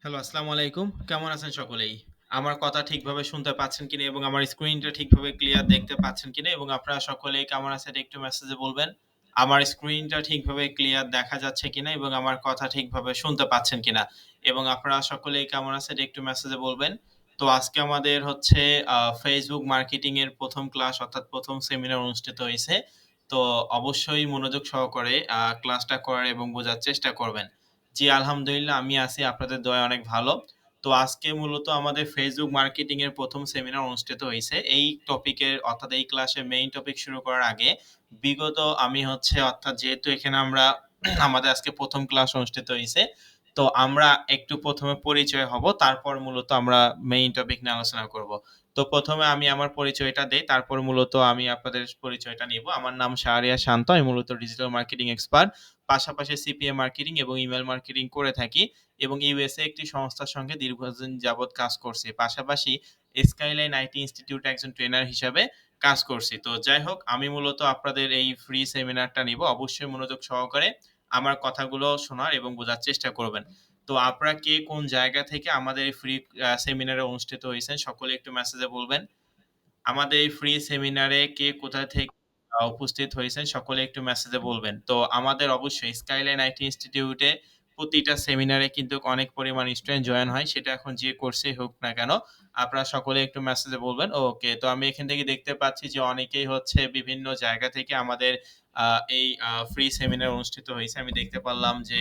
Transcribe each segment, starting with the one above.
Hello, আসসালামু আলাইকুম। কেমন আছেন সকলেই? আমার কথা ঠিকভাবে শুনতে পাচ্ছেন কিনা এবং আমার স্ক্রিনটা ঠিকভাবে ক্লিয়ার দেখতে পাচ্ছেন কিনা এবং আপনারা সকলেই কেমন আছেন একটু মেসেজে বলবেন। আমার স্ক্রিনটা ঠিকভাবে ক্লিয়ার দেখা যাচ্ছে কিনা এবং আমার কথা ঠিকভাবে শুনতে পাচ্ছেন কিনা এবং আপনারা সকলেই কেমন আছেন একটু মেসেজে বলবেন। তো আজকে আমাদের হচ্ছে Facebook মার্কেটিং এর ১ম ক্লাস অর্থাৎ ১ম সেমিনার অনুষ্ঠিত হইছে। তো অবশ্যই মনোযোগ সহকারে ক্লাসটা করার এবং বোঝার চেষ্টা করবেন। জি, আলহামদুলিল্লাহ আমি আছি আপনাদের দয়ায় অনেক ভালো। তো আজকে মূলত আমাদের Facebook মার্কেটিং এর ১ম সেমিনার অনুষ্ঠিত হইছে। এই টপিকের অর্থাৎ এই ক্লাসের মেইন টপিক শুরু করার আগে বিগত আমি হচ্ছে অর্থাৎ যেহেতু এখানে আমরা আমাদের আজকে ১ম ক্লাস অনুষ্ঠিত হইছে। তো আমরা একটু ১ম এ পরিচয় হব। তারপর মূলত আমরা মেইন টপিক নিয়ে আলোচনা করব। তো ১ম এ আমি আমার পরিচয়টা দেই। তারপর মূলত আমি আপনাদের পরিচয়টা নিব। আমার নাম শাহরিয়ার শান্ত। আমি মূলত ডিজিটাল মার্কেটিং এক্সপার্ট। পাশাপাশি সিপিএ মার্কেটিং এবং ইমেইল মার্কেটিং করে থাকি এবং ইউএসএ একটি সংস্থার সঙ্গে দীর্ঘদিন যাবৎ কাজ করছি। পাশাপাশি স্কাইলাইন আইটি ইনস্টিটিউটে একজন ট্রেনার হিসাবে কাজ করছি। তো যাই হোক, আমি মূলত আপনাদের এই ফ্রি সেমিনারটা নিব। অবশ্যই মনোযোগ সহকারে আমার কথাগুলো শোনার এবং বোঝার চেষ্টা করবেন। তো আপনারা কে কোন জায়গা থেকে আমাদের এই ফ্রি সেমিনারে অনুষ্ঠিত হইছেন সকলে একটু মেসেজে বলবেন। আমাদের এই ফ্রি সেমিনারে কে কোথা থেকে উপস্থিত হয়েছেন সকলে একটু মেসেজে বলবেন। তো আমাদের অবশ্যই স্কাইলাইন আইটি ইনস্টিটিউটে প্রতিটা সেমিনারে কিন্তু অনেক পরিমাণ স্টুডেন্ট জয়েন হয়। সেটা এখন যে কোর্সেই হোক না কেন, আপনারা সকলে একটু মেসেজে বলবেন। ওকে, তো আমি এখান থেকে দেখতে পাচ্ছি যে অনেকেই হচ্ছে বিভিন্ন জায়গা থেকে আমাদের আ এই ফ্রি সেমিনার অনুষ্ঠিত হইছে। আমি দেখতে পারলাম যে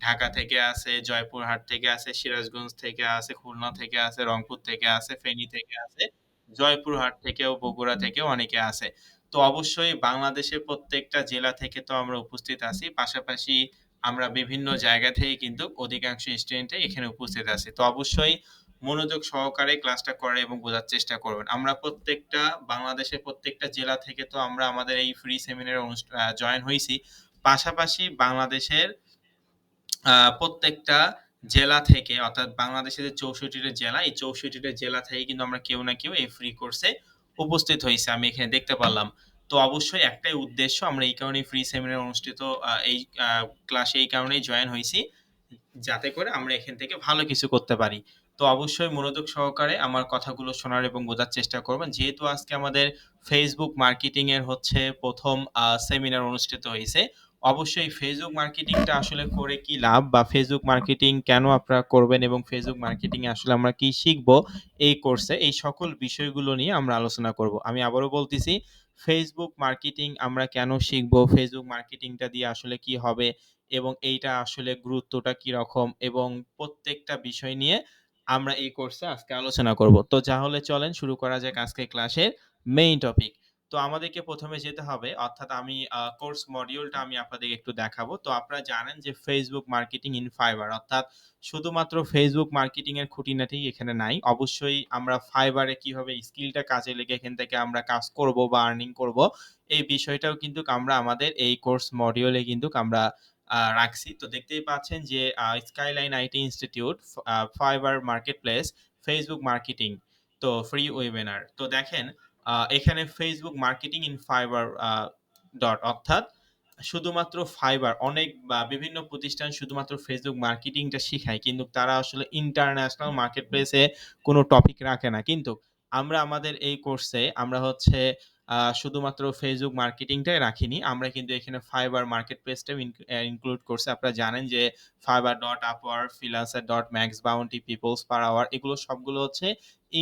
ঢাকা থেকে আছে, জয়পুরহাট থেকে আছে, সিরাজগঞ্জ থেকে আছে, খুলনা থেকে আছে, রংপুর থেকে আছে, ফেনী থেকে আছে। জয়পুরহাট থেকেও, বগুড়া থেকেও অনেকে আছে। তো অবশ্যই বাংলাদেশের প্রত্যেকটা জেলা থেকে তো আমরা উপস্থিত আছি। পাশাপাশি আমরা বিভিন্ন জায়গা থেকে কিন্তু অধিকাংশ স্টুডেন্টই এখানে উপস্থিত আছি। তো অবশ্যই মনোযোগ সহকারে ক্লাসটা করার এবং বোঝার চেষ্টা করবেন। আমরা প্রত্যেকটা বাংলাদেশের প্রত্যেকটা জেলা থেকে তো আমরা আমাদের এই ফ্রি সেমিনারে জয়েন হইছি। পাশাপাশি বাংলাদেশের প্রত্যেকটা জেলা থেকে অর্থাৎ বাংলাদেশের যে ৬৪ টা জেলা, এই ৬৪ টা জেলা থেকে কিন্তু আমরা কেউ না কেউ এই ফ্রি কোর্সে উপস্থিত হইছি। আমি এখানে দেখতে পারলাম। তো অবশ্যই একটাই উদ্দেশ্য আমরা এই কারণেই ফ্রি সেমিনার অনুষ্ঠিত এই আ ক্লাসে এই কারণেই জয়েন হইছি। যাতে করে আমরা এখান থেকে ভালো কিছু করতে পারি। তো অবশ্যই মনোযোগ সহকারে আমার কথাগুলো শোনার এবং বোঝার চেষ্টা করবেন। যেহেতু আজকে আমাদের Facebook মার্কেটিং এর হচ্ছে ১ম সেমিনার অনুষ্ঠিত হইছে। অবশ্যই Facebook মার্কেটিংটা আসলে করে কি লাভ বা Facebook মার্কেটিং কেন আপনারা করবেন এবং Facebook মার্কেটিং এ আসলে আমরা কি শিখবো এই কোর্সে, এই সকল বিষয়গুলো নিয়ে আমরা আলোচনা করব। আমি আবারও বলতেছি, Facebook মার্কেটিং আমরা কেন শিখবো? Facebook মার্কেটিংটা দিয়ে আসলে কি হবে? এবং এইটা আসলে গুরুত্বটা কিরকম এবং প্রত্যেকটা বিষয় নিয়ে আমরা এই কোর্সে আজকে আলোচনা করব। তো তাহলে চলেন শুরু করা যাক আজকের ক্লাসের মেইন টপিক। তো আমাদেরকে ১ম এ যেতে হবে অর্থাৎ আমি কোর্স মডিউলটা আমি আপনাদেরকে একটু দেখাবো। তো আপনারা জানেন যে Facebook মার্কেটিং ইন Fiverr অর্থাৎ শুধুমাত্র Facebook মার্কেটিং এর খুঁটিনাটি এখানে নাই। অবশ্যই আমরা Fiverr এ কিভাবে স্কিলটা কাজে লেগে এখান থেকে আমরা কাজ করব বা আর্নিং করব, এই বিষয়টাও কিন্তু আমরা আমাদের এই কোর্স মডিউলে কিন্তু আমরা রাখছি। তো দেখতেই পাচ্ছেন যে skyline IT institute, Fiverr marketplace, Facebook marketing. তো ফ্রি ওয়েবিনার। তো দেখেন এখানে Facebook মার্কেটিং ইন Fiverr অর্থাৎ শুধুমাত্র Fiverr অনেক বা বিভিন্ন প্রতিষ্ঠান শুধুমাত্র Facebook মার্কেটিংটা শিখায়। কিন্তু তারা আসলে ইন্টারন্যাশনাল মার্কেটপ্লেসে কোনো টপিক রাখে না। কিন্তু আমরা আমাদের এই কোর্সে আমরা হচ্ছে শুধুমাত্র Facebook মার্কেটিংটাই রাখিনি। আমরা কিন্তু এখানে Fiverr মার্কেটপ্লেসটাও ইনক্লুড করছি। আপনারা জানেন যে Fiverr.upwork, Freelancer, Maxbounty, Peoples Per Hour এগুলো সবগুলো হচ্ছে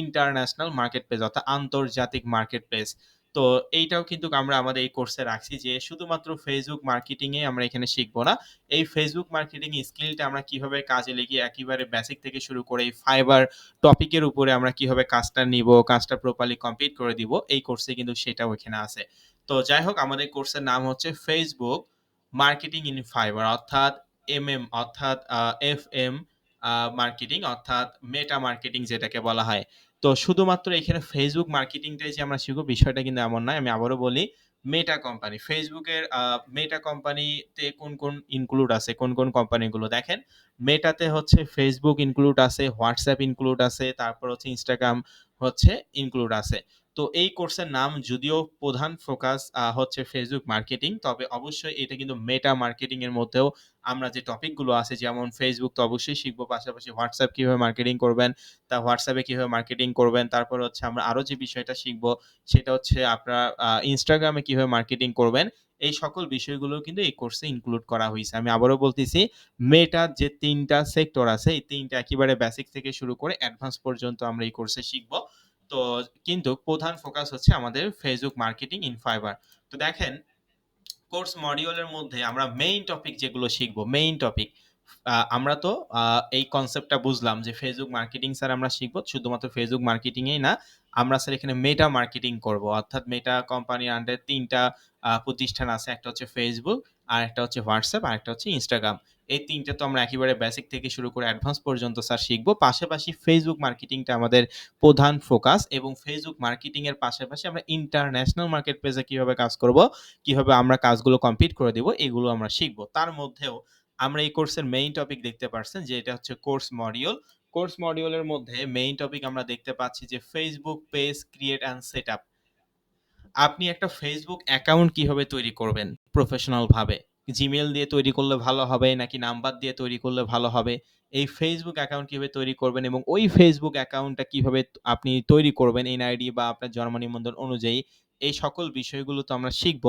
ইন্টারন্যাশনাল মার্কেটপ্লেস অর্থাৎ আন্তর্জাতিক মার্কেটপ্লেস। তো এইটাও কিন্তু আমরা আমাদের এই কোর্সে রাখছি যে শুধুমাত্র Facebook মার্কেটিং এ আমরা এখানে শিখবো না। এই Facebook মার্কেটিং স্কিলটা আমরা কিভাবে কাজে লাগিয়ে একেবারে বেসিক থেকে শুরু করে এই Fiverr টপিকের উপরে আমরা কিভাবে কাজটা নিবো, কাজটা প্রপারলি কমপ্লিট করে দিব, এই কোর্সে কিন্তু সেটাও এখানে আছে। তো যাই হোক, আমাদের কোর্সের নাম হচ্ছে Facebook মার্কেটিং ইন Fiverr অর্থাৎ অর্থাৎ FM মার্কেটিং অর্থাৎ মেটা মার্কেটিং যেটাকে বলা হয়। তো শুধুমাত্র এখানে Facebook মার্কেটিংটাই যে আমরা শিখব বিষয়টা কিন্তু এমন নয়। আমি আবারও বলি, মেটা কোম্পানি। Facebook এর মেটা কোম্পানিতে কোন ইনক্লুড আছে, কোন কোম্পানিগুলো দেখেন, মেটাতে হচ্ছে Facebook ইনক্লুড আছে, WhatsApp ইনক্লুড আছে, তারপর হচ্ছে Instagram হচ্ছে ইনক্লুড আছে। তো তো এই কোর্সের নাম যদিও প্রধান ফোকাস হচ্ছে ফেসবুক মার্কেটিং, তবে অবশ্যই এটা কিন্তু মেটা মার্কেটিং এর মধ্যেও আমরা যে টপিকগুলো আছে যেমন ফেসবুক তো অবশ্যই শিখবো, পাশাপাশি হোয়াটসঅ্যাপ কিভাবে মার্কেটিং করবেন, তা হোয়াটসঅ্যাপে কিভাবে মার্কেটিং করবেন, তারপর হচ্ছে আমরা আরো যে বিষয়টা শিখবো সেটা হচ্ছে আপনার ইনস্টাগ্রামে কিভাবে মার্কেটিং করবেন। এই সকল বিষয়গুলো কিন্তু এই কোর্সে ইনক্লুড করা হয়েছে। আমি আবারও বলতেছি, মেটার যে ৩টা সেক্টর আছে এই ৩টা একেবারে বেসিক থেকে শুরু করে অ্যাডভান্স পর্যন্ত আমরা এই কোর্সে শিখব। তো কিন্তু প্রধান ফোকাস হচ্ছে আমাদের ফেসবুক মার্কেটিং ইন ফাইবার। তো দেখেন, কোর্স মডিউলের মধ্যে আমরা মেইন টপিক যেগুলো শিখবো, মেইন টপিক আমরা তো এই কনসেপ্টটা বুঝলাম যে ফেসবুক মার্কেটিং স্যার আমরা শিখবো, শুধুমাত্র ফেসবুক মার্কেটিংয়েই না, আমরা স্যার এখানে মেটা মার্কেটিং করব, অর্থাৎ মেটা কোম্পানির আন্ডারে ৩টা প্রতিষ্ঠান আছে, একটা হচ্ছে ফেসবুক, আর একটা হচ্ছে হোয়াটসঅ্যাপ, আর একটা হচ্ছে ইনস্টাগ্রাম। এই ৩টা তো আমরা একেবারে বেসিক থেকে শুরু করে অ্যাডভান্স পর্যন্ত স্যার শিখবো। পাশাপাশি ফেসবুক মার্কেটিংটা আমাদের প্রধান ফোকাস, এবং ফেসবুক মার্কেটিং এর পাশাপাশি আমরা ইন্টারন্যাশনাল মার্কেট প্লেসে কিভাবে কাজ করব, কিভাবে আমরা কাজগুলো কমপ্লিট করে দিব, এগুলো আমরা শিখবো। তার মধ্যেও আমরা এই কোর্সের মেইন টপিক দেখতে পারছেন যে এটা হচ্ছে কোর্স মডিউল। কোর্স মডিউলের মধ্যে মেইন টপিক আমরা দেখতে পাচ্ছি যে Facebook page create and set up. আপনি একটা ফেসবুক অ্যাকাউন্ট কিভাবে তৈরি করবেন প্রফেশনাল ভাবে, জিমেল দিয়ে তৈরি করলে ভালো হবে নাকি নাম্বার দিয়ে তৈরি করলে ভালো হবে, এই ফেসবুক অ্যাকাউন্ট কিভাবে তৈরি করবেন এবং ওই ফেসবুক অ্যাকাউন্টটা কিভাবে আপনি তৈরি করবেন এনআইডি বা আপনার জন্ম নিবন্ধন অনুযায়ী, এই সকল বিষয়গুলো তো আমরা শিখব।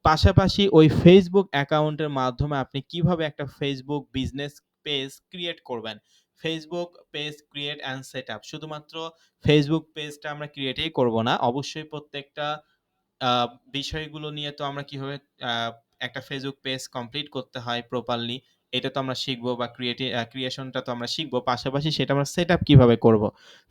পাশাপাশি ওই ফেসবুক অ্যাকাউন্টের মাধ্যমে আপনি কিভাবে একটা ফেসবুক বিজনেস পেজ ক্রিয়েট করবেন। Facebook page create and set up, শুধুমাত্র ফেসবুক পেজটা আমরা ক্রিয়েটই করব না, অবশ্যই প্রত্যেকটা আ বিষয়গুলো নিয়ে তো আমরা কিভাবে আ একটা ফেসবুক পেজ কমপ্লিট করতে হয় প্রপারলি, এটা তো আমরা শিখবো, বা ক্রিয়েশনটা তো আমরা শিখবো। পাশাপাশি সেটা আমরা সেটআপ কিভাবে করব।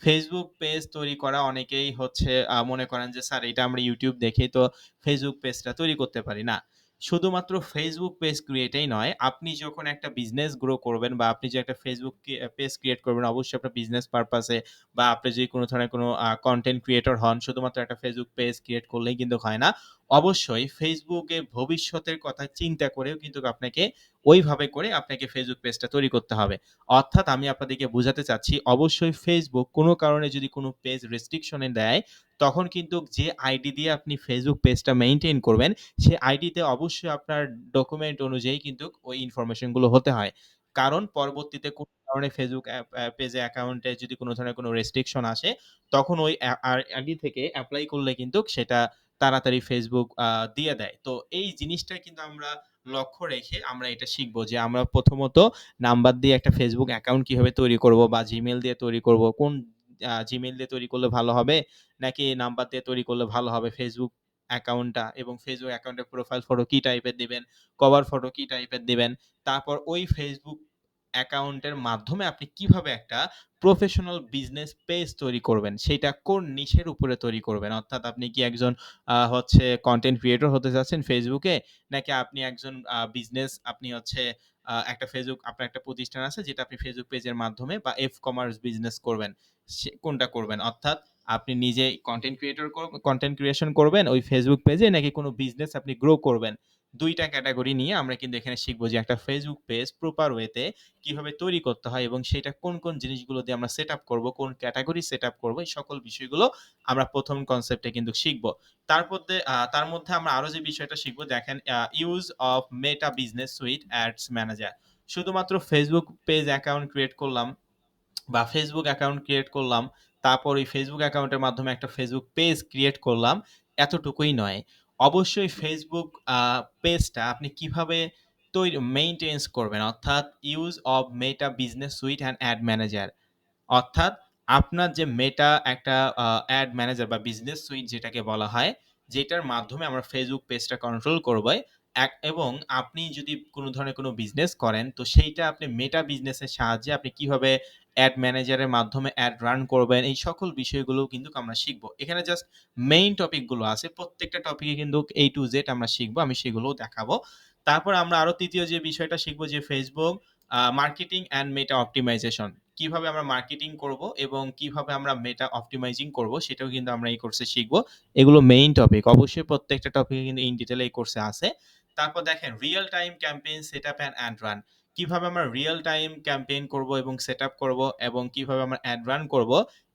ফেসবুক পেজ তৈরি করা অনেকেই হচ্ছে মনে করেন যে স্যার এটা আমরা YouTube দেখেই তো ফেসবুক পেজটা তৈরি করতে পারি। না, শুধুমাত্র ফেসবুক পেজ ক্রিয়েটেই নয়, আপনি যখন একটা বিজনেস গ্রো করবেন বা আপনি যে একটা ফেসবুক পেজ ক্রিয়েট করবেন অবশ্যই আপনার বিজনেস পারপাসে, বা আপনি যদি কোনো ধরনের কোনো কনটেন্ট ক্রিয়েটর হন, শুধুমাত্র একটা ফেসবুক পেজ ক্রিয়েট করলেই কিন্তু হয় না। অবশ্যই ফেসবুকে ভবিষ্যতের কথা চিন্তা করেও কিন্তু আপনাকে ওইভাবে করে আপনাকে ফেসবুক পেজটা তৈরি করতে হবে। অর্থাৎ আমি আপনাদেরকে বুঝাতে চাচ্ছি, অবশ্যই ফেসবুক কোনো কারণে যদি কোনো পেজ রেস্ট্রিকশন এ দেয়, তখন কিন্তু যে আইডি দিয়ে আপনি ফেসবুক পেজটা মেইনটেইন করবেন, সে আইডিতে অবশ্যই আপনার ডকুমেন্ট অনুযায়ী কিন্তু ওই ইনফরমেশন গুলো হতে হয়। কারণ পরবর্তীতে কোনো কারণে ফেসবুক পেজে অ্যাকাউন্টে যদি কোনো ধরনের কোনো রেস্ট্রিকশন আসে, তখন ওই আইডি থেকে এপ্লাই করলে কিন্তু সেটা তাড়াতাড়ি ফেসবুক দিয়ে দেয়। তো এই জিনিসটা কিন্তু আমরা লক্ষ্য রেখে আমরা এটা শিখবো যে আমরা প্রথমত নাম্বার দিয়ে একটা ফেসবুক অ্যাকাউন্ট কিভাবে তৈরি করব, বা জিমেইল দিয়ে তৈরি করব। কোন জিমেইল দিয়ে তৈরি করলে ভালো হবে নাকি নাম্বার দিয়ে তৈরি করলে ভালো হবে ফেসবুক অ্যাকাউন্টটা, এবং ফেসবুক অ্যাকাউন্টের প্রোফাইল ফটো কি টাইপের দিবেন, কভার ফটো কি টাইপের দিবেন। তারপর ওই ফেসবুক অ্যাকাউন্টের মাধ্যমে আপনি কিভাবে একটা প্রফেশনাল বিজনেস পেজ তৈরি করবেন, সেইটা কোন নিশের উপরে তৈরি করবেন। অর্থাৎ আপনি কি একজন হচ্ছে কনটেন্ট ক্রিয়েটর হতে চাচ্ছেন ফেসবুকে, নাকি আপনি একজন বিজনেস, আপনি হচ্ছে একটা ফেসবুক, আপনার একটা প্রতিষ্ঠান আছে যেটা আপনি ফেসবুক পেজের মাধ্যমে বা কমার্স বিজনেস করবেন, কোনটা করবেন। অর্থাৎ আপনি নিজেই কনটেন্ট ক্রিয়েশন করবেন ওই ফেসবুক পেজে, নাকি কোনো বিজনেস আপনি গ্রো করবেন। ২ টা ক্যাটেগরি নিয়ে আমরা কিন্তু এখানে শিখব যে একটা ফেসবুক পেজ প্রপার ওয়েতে কিভাবে তৈরি করতে হয়, এবং সেটা কোন, কোন জিনিসগুলো দিয়ে আমরা সেটআপ করব, কোন ক্যাটেগরি সেটআপ করব, এই সকল বিষয়গুলো আমরা ১ম কনসেপ্টে কিন্তু শিখব। তার মধ্যে আমরা আরো যে বিষয়টা শিখব, দেখেন use of meta business suite ads manager. শুধুমাত্র ফেসবুক পেজ অ্যাকাউন্ট ক্রিয়েট করলাম বা ফেসবুক অ্যাকাউন্ট ক্রিয়েট করলাম, তারপর ওই ফেসবুক অ্যাকাউন্টের মাধ্যমে একটা ফেসবুক পেজ ক্রিয়েট করলাম, এতটুকুই নয়। অবশ্যই ফেসবুক পেজটা আপনি কিভাবে মেইনটেন্স করবেন, অর্থাৎ use of meta business suite and add manager. অর্থাৎ আপনার যে মেটা একটা অ্যাড ম্যানেজার বা বিজনেস সুইট যেটাকে বলা হয়, যেটার মাধ্যমে আমরা ফেসবুক পেজটা কন্ট্রোল করব, এবং আপনি যদি কোনো ধরনের কোনো বিজনেস করেন, তো সেইটা আপনি মেটা বিজনেসের সাহায্যে আপনি কিভাবে অ্যাড ম্যানেজারের মাধ্যমে অ্যাড রান করবেন, এই সকল বিষয়গুলোও কিন্তু আমরা শিখব। এখানে জাস্ট মেইন টপিকগুলো আছে। প্রত্যেকটা টপিকে কিন্তু A to Z আমরা শিখব। আমি সেগুলোও দেখাবো। তারপর আমরা আরো ৩য় যে বিষয়টা শিখব যে Facebook marketing and Meta optimisation. কিভাবে আমরা মার্কেটিং করব এবং কিভাবে আমরা মেটা অপটিমাইজিং করব, সেটাও কিন্তু আমরা এই কোর্সে শিখব। এগুলো মেইন টপিক। অবশ্যই প্রত্যেকটা টপিকে কিন্তু ইন ডিটেইল এই কোর্সে আছে। তারপর দেখেন Real time campaign setup and run. কিভাবে আমরা রিয়াল টাইম ক্যাম্পেইন করব এবং সেটআপ করব, এবং কিভাবে আমরা অ্যাড রান করব,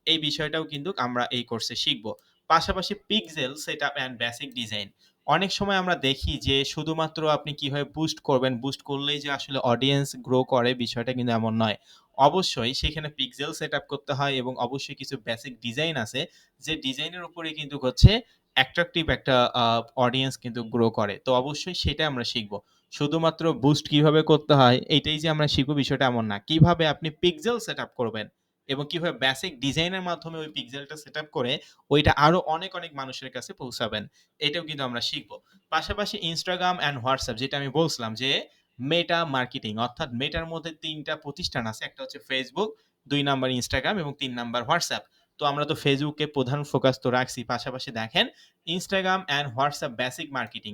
এই বিষয়টাও কিন্তু আমরা এই কোর্সে শিখব। পাশাপাশি pixel setup and basic design. অনেক সময় আমরা দেখি যে শুধুমাত্র আপনি কিভাবে বুস্ট করবেন, বুস্ট করলেই যে আসলে অডিয়েন্স গ্রো করে বিষয়টা কিন্তু এমন নয়। অবশ্যই সেখানে পিক্সেল সেটআপ করতে হয় এবং অবশ্যই কিছু বেসিক ডিজাইন আছে যে ডিজাইনের উপরে কিন্তু হচ্ছে অ্যাট্রাকটিভ একটা অডিয়েন্স কিন্তু গ্রো করে। তো অবশ্যই সেটা আমরা শিখব। শুধুমাত্র বুস্ট কিভাবে করতে হয় এইটাই যে আমরা শিখব বিষয়টা এমন না। কিভাবে আপনি পিক্সেল সেটআপ করবেন এবং কিভাবে বেসিক ডিজাইনের মাধ্যমে ওই পিক্সেলটা সেটআপ করে ওইটা আরো অনেক, অনেক মানুষের কাছে পৌঁছাবেন। এটাও কিন্তু আমরা শিখব। পাশাপাশি Instagram অ্যান্ড WhatsApp যেটা আমি বলছিলাম যে মেটা মার্কেটিং অর্থাৎ মেটার মধ্যে ৩ টা প্রতিষ্ঠান আছে। একটা হচ্ছে Facebook, ২ নাম্বার Instagram এবং ৩ নাম্বার WhatsApp। তো আমরা তো ফেসবুকে প্রধান ফোকাস তো রাখছি। পাশাপাশি দেখেন Instagram and WhatsApp basic marketing.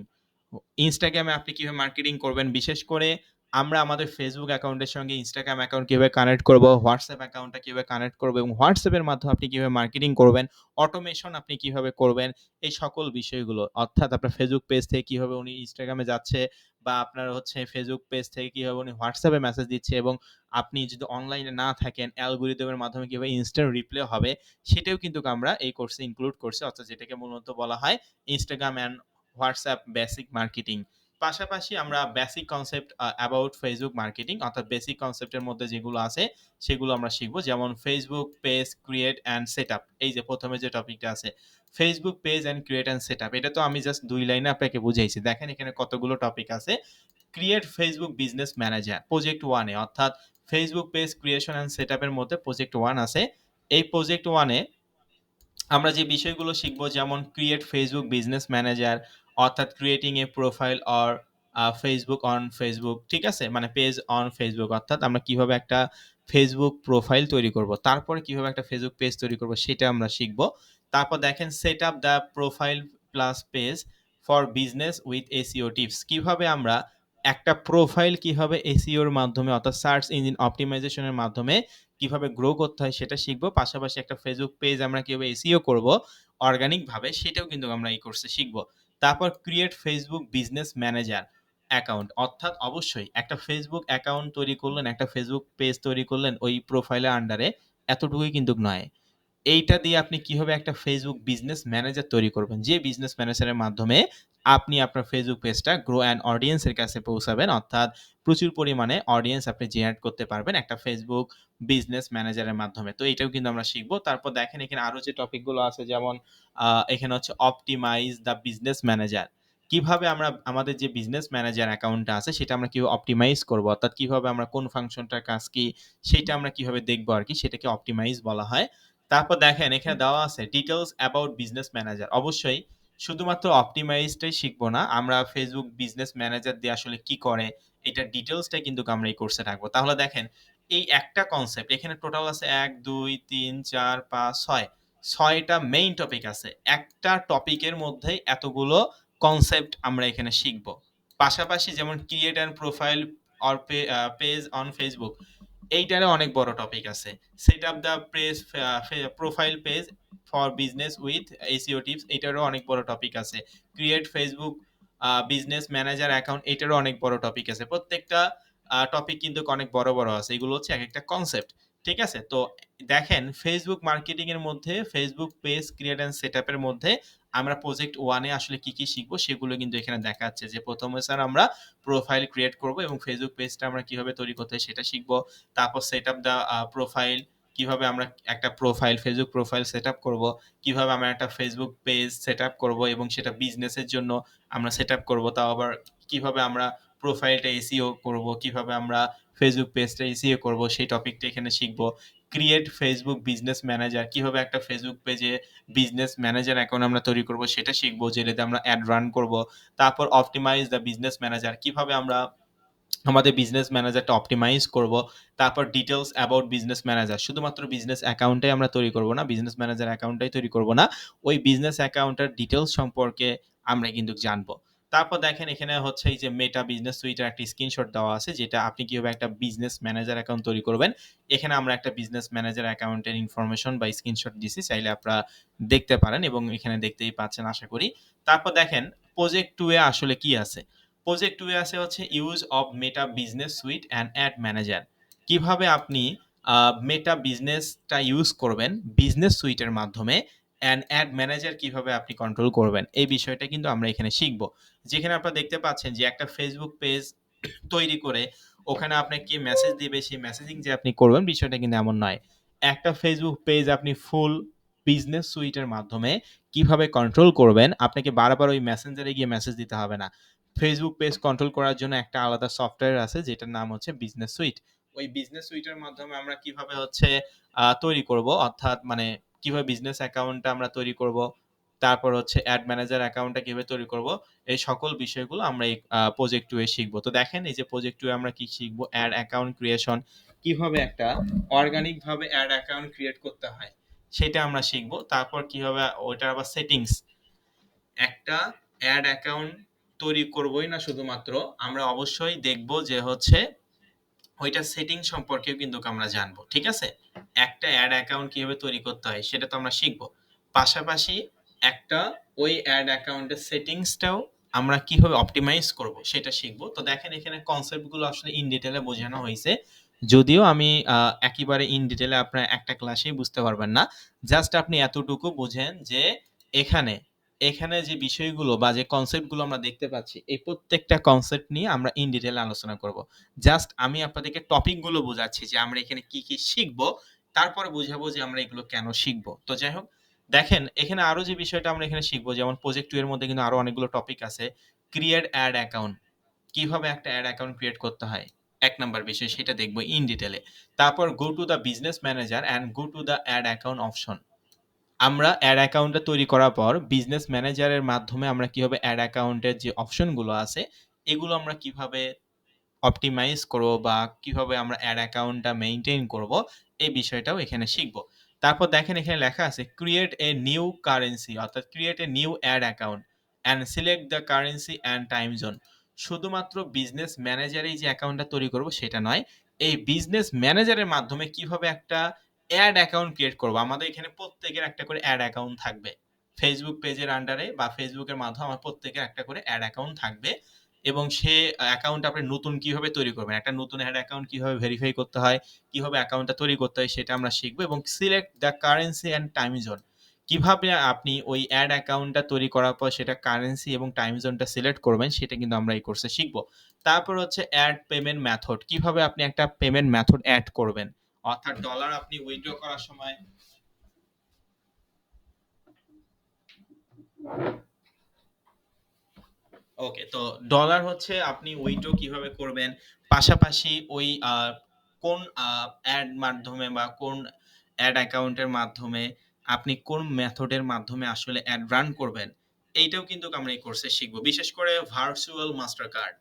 Instagram এ আপনি কিভাবে মার্কেটিং করবেন, বিশেষ করে আমরা আমাদের Facebook অ্যাকাউন্টের সঙ্গে Instagram অ্যাকাউন্ট কিভাবে কানেক্ট করব, WhatsApp অ্যাকাউন্টটা কিভাবে কানেক্ট করব এবং WhatsApp এর মাধ্যমে আপনি কিভাবে মার্কেটিং করবেন, অটোমেশন আপনি কিভাবে করবেন, এই সকল বিষয়গুলো। অর্থাৎ আপনার Facebook পেজ থেকে কিভাবে উনি Instagram এ যাচ্ছে বা আপনার হচ্ছে Facebook পেজ থেকে কিভাবে উনি WhatsApp এ মেসেজ দিচ্ছে এবং আপনি যদি অনলাইনে না থাকেন অ্যালগরিদমের মাধ্যমে কিভাবে ইনস্ট্যান্ট রিপ্লে হবে, সেটাও কিন্তু আমরা এই কোর্সে ইনক্লুড করছি। অর্থাৎ যেটাকে মূলত বলা হয় Instagram and WhatsApp basic marketing. পাশাপাশি আমরা basic concept about Facebook marketing অর্থাৎ বেসিক কনসেপ্টের মধ্যে যেগুলো আছে সেগুলো আমরা শিখবো। যেমন Facebook page create and setup. এই যে ১ম এ যে টপিকটা আছে, Facebook page and create and setup. এটা তো আমি জাস্ট ২ লাইনে আপনাকে বুঝাইছি। দেখেন এখানে কতগুলো টপিক আছে। Create Facebook business manager project 1 এ অর্থাৎ ফেসবুক পেজ ক্রিয়েশন অ্যান্ড সেটআপের মধ্যে প্রজেক্ট 1 আছে। এই প্রজেক্ট 1 এ আমরা যে বিষয়গুলো শিখবো যেমন ক্রিয়েট ফেসবুক বিজনেস ম্যানেজার অর্থাৎ creating a profile or Facebook on Facebook, ঠিক আছে, মানে পেজ অন ফেসবুক অর্থাৎ আমরা কিভাবে একটা ফেসবুক প্রোফাইল তৈরি করব, তারপরে কিভাবে একটা ফেসবুক পেজ তৈরি করব সেটা আমরা শিখবো। তারপর দেখেন set up the profile plus page for business with SEO tips. কিভাবে আমরা একটা প্রোফাইল কিভাবে এসইওর মাধ্যমে অর্থাৎ সার্চ ইঞ্জিন অপটিমাইজেশনের মাধ্যমে কিভাবে গ্রো করতে হয় সেটা শিখবো। পাশাপাশি একটা ফেসবুক পেজ আমরা কিভাবে এসইও করব অর্গানিক ভাবে সেটাও কিন্তু আমরা এই কোর্সে শিখবো। তারপর create Facebook business manager account অর্থাৎ অবশ্যই একটা ফেসবুক অ্যাকাউন্ট তৈরি করলেন, একটা ফেসবুক পেজ তৈরি করলেন ওই প্রোফাইলের আন্ডারে, এতটুকুই কিন্তু নয়। এইটা দিয়ে আপনি কিভাবে একটা ফেসবুক বিজনেস ম্যানেজার তৈরি করবেন, যে বিজনেস ম্যানেজারের মাধ্যমে আপনি আপনার ফেসবুক পেজটা গ্রো অ্যান্ড অডিয়েন্সের কাছে পৌঁছাবেন অর্থাৎ প্রচুর পরিমাণে অডিয়েন্স আপনি জেনারেট করতে পারবেন একটা ফেসবুক বিজনেস ম্যানেজারের মাধ্যমে। তো এটাও কিন্তু আমরা শিখবো। তারপর দেখেন এখানে আরো যে টপিকগুলো আছে যেমন এখানে হচ্ছে অপটিমাইজ দ্য বিজনেস ম্যানেজার। কিভাবে আমরা আমাদের যে বিজনেস ম্যানেজার অ্যাকাউন্টটা আছে সেটা আমরা কিভাবে অপটিমাইজ করব অর্থাৎ কিভাবে আমরা কোন ফাংশনটার কাজ কি সেটা আমরা কিভাবে দেখবো আরকি, সেটাকে অপটিমাইজ বলা হয়। তারপর দেখেন এখানে দেওয়া আছে ডিটেইলস অ্যাবাউট বিজনেস ম্যানেজার। অবশ্যই শুধুমাত্র অপটিমাইজটাই শিখবো না, আমরা ফেসবুক বিজনেস ম্যানেজার দিয়ে আসলে কি করে এটার ডিটেইলসটাই কিন্তু আমরা এই কোর্সে রাখবো। তাহলে দেখেন এই একটা কনসেপ্ট এখানে টোটাল আছে ১, ২, ৩, ৪, ৫, ৬। ৬ টা মেইন টপিক আছে। একটা টপিকের মধ্যেই এতগুলো কনসেপ্ট আমরা এখানে শিখবো। পাশাপাশি যেমন create and profile or page on Facebook, এইটারও অনেক বড় টপিক আছে। Set up the page profile page for business with SEO tips, এটারও অনেক বড় টপিক আছে। Create Facebook business manager account, এটারও অনেক বড় টপিক আছে। প্রত্যেকটা টপিক কিন্তু অনেক বড় বড় আছে। এগুলো হচ্ছে এক একটা কনসেপ্ট। ঠিক আছে? তো দেখেন ফেসবুক মার্কেটিং এর মধ্যে Facebook page create and set আপের মধ্যে আমরা প্রজেক্ট 1 এ আসলে কি কি শিখবো সেগুলো কিন্তু এখানে দেখাচ্ছে যে প্রথমে স্যার আমরা প্রোফাইল ক্রিয়েট করব এবং ফেসবুক পেজটা আমরা কিভাবে তৈরি করতে হয় সেটা শিখবো। তারপর সেট আপ দ্য প্রোফাইল, কিভাবে আমরা একটা profile Facebook profile set up করবো, কিভাবে আমরা একটা ফেসবুক পেজ সেট আপ করবো এবং সেটা বিজনেসের জন্য আমরা সেট আপ করবো, তাও আবার কিভাবে আমরা প্রোফাইলটা এসইও করবো, কিভাবে আমরা ফেসবুক পেজটা এসইও করবো সেই টপিকটা এখানে শিখবো। ক্রিয়েট ফেসবুক বিজনেস ম্যানেজার, কিভাবে একটা ফেসবুক পেজে বিজনেস ম্যানেজার অ্যাকাউন্ট আমরা তৈরি করবো সেটা শিখবো, যেটাতে আমরা অ্যাড রান করবো। তারপর অপটিমাইজ দ্য বিজনেস ম্যানেজার, কিভাবে আমরা আমাদের বিজনেস ম্যানেজারটা অপটিমাইজ করব। তারপর ডিটেইলস অ্যাবাউট বিজনেস ম্যানেজার, শুধুমাত্র বিজনেস অ্যাকাউন্টটাই আমরা তৈরি করব না, বিজনেস ম্যানেজার অ্যাকাউন্টটাই তৈরি করব না, ওই বিজনেস অ্যাকাউন্টের ডিটেইলস সম্পর্কে আমরা কিন্তু জানবো। তারপর দেখেন এখানে হচ্ছে এই যে মেটা বিজনেস সুইটের একটা স্ক্রিনশট দেওয়া আছে যেটা আপনি কিভাবে একটা বিজনেস ম্যানেজার অ্যাকাউন্ট তৈরি করবেন। এখানে আমরা একটা বিজনেস ম্যানেজার অ্যাকাউন্টের ইনফরমেশন বা স্ক্রিনশট দিছি, চাইলে আপনারা দেখতে পারেন এবং এখানে দেখতেই পাচ্ছেন আশা করি। তারপর দেখেন প্রজেক্ট 2 এ আসলে কি আছে। প্রজেক্ট 2 এ আছে হচ্ছে use of meta business suite and add manager. কিভাবে আপনি মেটা বিজনেসটা ইউজ করবেন বিজনেস সুইটের মাধ্যমে অ্যান্ড অ্যাড ম্যানেজার কিভাবে আপনি কন্ট্রোল করবেন, এই বিষয়টা কিন্তু আমরা এখানে শিখব। যেখানে আপনারা দেখতে পাচ্ছেন যে একটা ফেসবুক পেজ তৈরি করে ওখানে আপনাকে কি মেসেজ দিবে, সেই মেসেজিং যে আপনি করবেন বিষয়টা কিন্তু এমন নয়। একটা ফেসবুক পেজ আপনি ফুল বিজনেস সুইটের মাধ্যমে কিভাবে কন্ট্রোল করবেন, আপনাকে বারবার ওই মেসেঞ্জারে গিয়ে মেসেজ দিতে হবে না। ফেসবুক পেজ কন্ট্রোল করার জন্য একটা আলাদা সফটওয়্যার আছে যেটার নাম হচ্ছে বিজনেস সুইট। ওই বিজনেস সুইটের মাধ্যমে আমরা কিভাবে হচ্ছে তৈরি করব, অর্থাৎ মানে কিভাবে বিজনেস অ্যাকাউন্টটা আমরা তৈরি করব, তারপর হচ্ছে অ্যাড ম্যানেজার অ্যাকাউন্টটা কিভাবে তৈরি করব, এই সকল বিষয়গুলো আমরা এই প্রজেক্ট 2 এ শিখব। তো দেখেন এই যে প্রজেক্ট 2 এ আমরা কি শিখব, অ্যাড অ্যাকাউন্ট ক্রিয়েশন, কিভাবে একটা অর্গানিক ভাবে অ্যাড অ্যাকাউন্ট ক্রিয়েট করতে হয় সেটা আমরা শিখব। তারপর কিভাবে ওইটার আবার সেটিংস, একটা অ্যাড অ্যাকাউন্ট তৈরি করবই না শুধুমাত্র, আমরা অবশ্যই দেখব যে হচ্ছে ওইটার সেটিং সম্পর্কেও কিন্তু আমরা জানবো। ঠিক আছে? একটা অ্যাড অ্যাকাউন্ট কিভাবে তৈরি করতে হয় সেটা তো আমরা শিখবো। পাশাপাশি একটা ওই অ্যাড অ্যাকাউন্টের সেটিংসটাও আমরা কিভাবে অপটিমাইজ করব সেটা শিখবো। তো দেখেন এখানে কনসেপ্ট গুলো আসলে ইন ডিটেইলে বোঝানো হয়েছে। যদিও আমি একেবারে ইন ডিটেইলে আপনার একটা ক্লাসেই বুঝতে পারবেন না। জাস্ট আপনি এতটুকু বুঝেন যে এখানে এখানে যে বিষয়গুলো বা যে কনসেপ্ট গুলো আমরা দেখতে পাচ্ছি এই প্রত্যেকটা কনসেপ্ট নিয়ে আমরা ইন ডিটেইলে আলোচনা করব। জাস্ট আমি আপনাদেরকে টপিক গুলো বোঝাচ্ছি যে আমরা এখানে কি কি শিখবো, তারপরে বুঝাবো যে আমরা এগুলো কেন শিখবো। তো যাই হোক, দেখেন এখানে আরো যে বিষয়টা আমরা এখানে শিখবো, যেমন প্রজেক্ট 2 এর মধ্যে কিন্তু আরো অনেকগুলো টপিক আছে। ক্রিয়েট অ্যাড অ্যাকাউন্ট, কিভাবে একটা অ্যাড অ্যাকাউন্ট ক্রিয়েট করতে হয়, এক নাম্বার বিষয় সেটা দেখবো ইন ডিটেলে। তারপর go to the business manager and go to the ad account option. আমরা অ্যাড অ্যাকাউন্টটা তৈরি করার পর বিজনেস ম্যানেজারের মাধ্যমে আমরা কিভাবে অ্যাড অ্যাকাউন্টের যে অপশনগুলো আছে এগুলো আমরা কিভাবে অপটিমাইজ করব বা কিভাবে আমরা অ্যাড অ্যাকাউন্টটা মেইনটেইন করব, এই বিষয়টাও এখানে শিখব। তারপর দেখেন এখানে লেখা আছে ক্রিয়েট এ নিউ কারেন্সি, অর্থাৎ create a new ad account and select the currency and time zone. শুধুমাত্র বিজনেস ম্যানেজারেই যে অ্যাকাউন্টটা তৈরি করব সেটা নয়, এই বিজনেস ম্যানেজারের মাধ্যমে কিভাবে একটা অ্যাড অ্যাকাউন্ট ক্রিয়েট করব। আমাদের এখানে প্রত্যেকের একটা করে অ্যাড অ্যাকাউন্ট থাকবে। ফেসবুক পেজের আন্ডারে বা ফেসবুকের মাধ্যমে আমার প্রত্যেকের একটা করে অ্যাড অ্যাকাউন্ট থাকবে এবং সে অ্যাকাউন্ট আপনি নতুন কিভাবে তৈরি করবেন, একটা নতুন অ্যাড অ্যাকাউন্ট কিভাবে ভেরিফাই করতে হয়, কিভাবে অ্যাকাউন্টটা তৈরি করতে হয় সেটা আমরা শিখবো। এবং select the currency and time zone, কিভাবে আপনি ওই অ্যাড অ্যাকাউন্টটা তৈরি করার পর সেটা কারেন্সি এবং টাইম জোনটা সিলেক্ট করবেন সেটা কিন্তু আমরা এই কোর্সে শিখবো। তারপর হচ্ছে অ্যাড পেমেন্ট মেথড, কিভাবে আপনি একটা পেমেন্ট মেথড অ্যাড করবেন, অর্থাৎ ডলার আপনি উইথড্র করার সময়, ওকে, তো ডলার হচ্ছে আপনি উইথড্র কিভাবে করবেন, পাশাপাশি ওই কোন অ্যাড মাধ্যমে বা কোন অ্যাড অ্যাকাউন্টের মাধ্যমে আপনি কোন মেথডের মাধ্যমে আসলে অ্যাড রান করবেন, এইটাও কিন্তু আমরা এই কোর্সে শিখবো। বিশেষ করে virtual master card,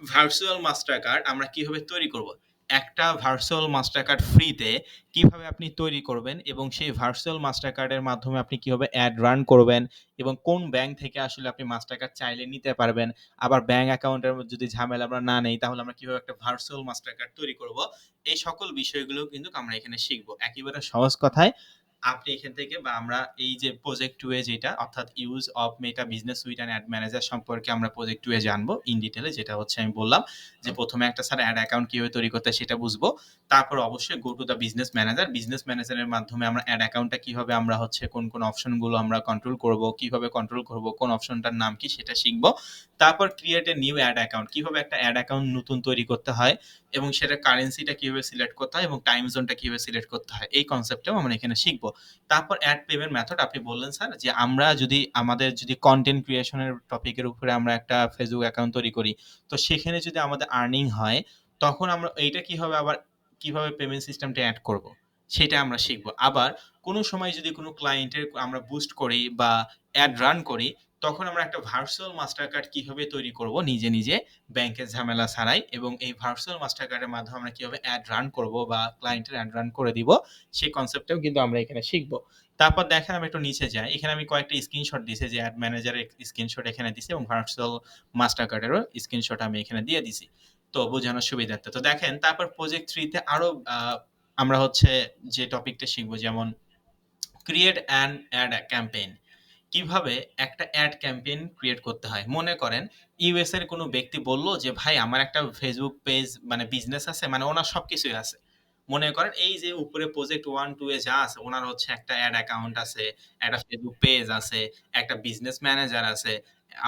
virtual master card আমরা কিভাবে তৈরি করব, একটা ভার্চুয়াল মাস্টার কার্ড ফ্রিতে কিভাবে আপনি তৈরি করবেন এবং সেই ভার্চুয়াল মাস্টার কার্ডের মাধ্যমে আপনি কিভাবে অ্যাড রান করবেন এবং কোন ব্যাংক থেকে আসলে আপনি মাস্টার কার্ড চাইলে নিতে পারবেন। আবার ব্যাংক অ্যাকাউন্টের যদি ঝামেলা আমরা না নেই তাহলে আমরা কিভাবে একটা ভার্চুয়াল মাস্টার কার্ড তৈরি করব, এই সকল বিষয়গুলো কিন্তু আমরা এখানে শিখবো। একেবারে সহজ কথায় আপনি এখান থেকে বা আমরা এই যে প্রজেক্ট 2 এ যেটা, অর্থাৎ use of meta business suite and add manager সম্পর্কে আমরা প্রজেক্ট 2 এ জানবো ইন ডিটেইলে। যেটা হচ্ছে আমি বললাম যে প্রথমে একটা স্যার অ্যাড অ্যাকাউন্ট কিভাবে তৈরি করতে হয় সেটা বুঝবো। তারপর অবশ্যই গো to the business manager, business ম্যানেজারের মাধ্যমে আমরা অ্যাড অ্যাকাউন্টটা কিভাবে আমরা হচ্ছে কোন অপশনগুলো আমরা কন্ট্রোল করব, কিভাবে কন্ট্রোল করব, কোন অপশনটার নাম কি সেটা শিখবো। তারপর create a new ad account, কিভাবে একটা অ্যাড অ্যাকাউন্ট নতুন তৈরি করতে হয় এবং সেটার কারেন্সিটা কিভাবে সিলেক্ট করতে হয় এবং টাইম জোনটা কিভাবে সিলেক্ট করতে হয়, এই কনসেপ্টটাও আমরা এখানে শিখবো। তারপর অ্যাড পেমেন্ট মেথড, আপনি বললেন স্যার যে আমরা যদি আমাদের যদি কন্টেন্ট ক্রিয়েশনের টপিকের উপরে আমরা একটা ফেসবুক অ্যাকাউন্ট তৈরি করি, তো সেখানে যদি আমাদের আর্নিং হয় তখন আমরা এইটা কিভাবে আবার কিভাবে পেমেন্ট সিস্টেমটা অ্যাড করব সেটা আমরা শিখবো। আবার কোনো সময় যদি কোনো ক্লায়েন্টের আমরা বুস্ট করি বা অ্যাড রান করি তখন আমরা একটা ভার্চুয়াল মাস্টার কার্ড কিভাবে তৈরি করব নিজে নিজে ব্যাংকের ঝামেলা ছাড়াই, এবং এই ভার্চুয়াল মাস্টার কার্ডের মাধ্যমে আমরা কিভাবে অ্যাড রান করব বা ক্লায়েন্টের অ্যাড রান করে দিব সেই কনসেপ্টটাও কিন্তু আমরা এখানে শিখবো। তারপর দেখেন আমি একটু নিচে যাই, এখানে আমি কয়েকটা স্ক্রিনশট দিছি যে অ্যাড ম্যানেজারের স্ক্রিনশট এখানে দিছি এবং ভার্চুয়াল মাস্টার কার্ডেরও স্ক্রিনশট আমি এখানে দিয়ে দিছি তো বোঝানোর সুবিধার্থে। তো দেখেন তারপর প্রজেক্ট 3 তে আরো আমরা হচ্ছে যে টপিকটা শিখবো, যেমন ক্রিয়েট অ্যান অ্যাড ক্যাম্পেইন, কিভাবে একটা অ্যাড ক্যাম্পেইন ক্রিয়েট করতে হয়। মনে করেন ইউএস এর কোনো ব্যক্তি বলল যে ভাই আমার একটা ফেসবুক পেজ মানে বিজনেস আছে, মানে ওনার সবকিছুই আছে, মনে করেন এই যে উপরে প্রজেক্ট 1, 2 এ যা আছে উনার হচ্ছে একটা এড অ্যাকাউন্ট আছে, একটা Facebook পেজ আছে, একটা বিজনেস ম্যানেজার আছে,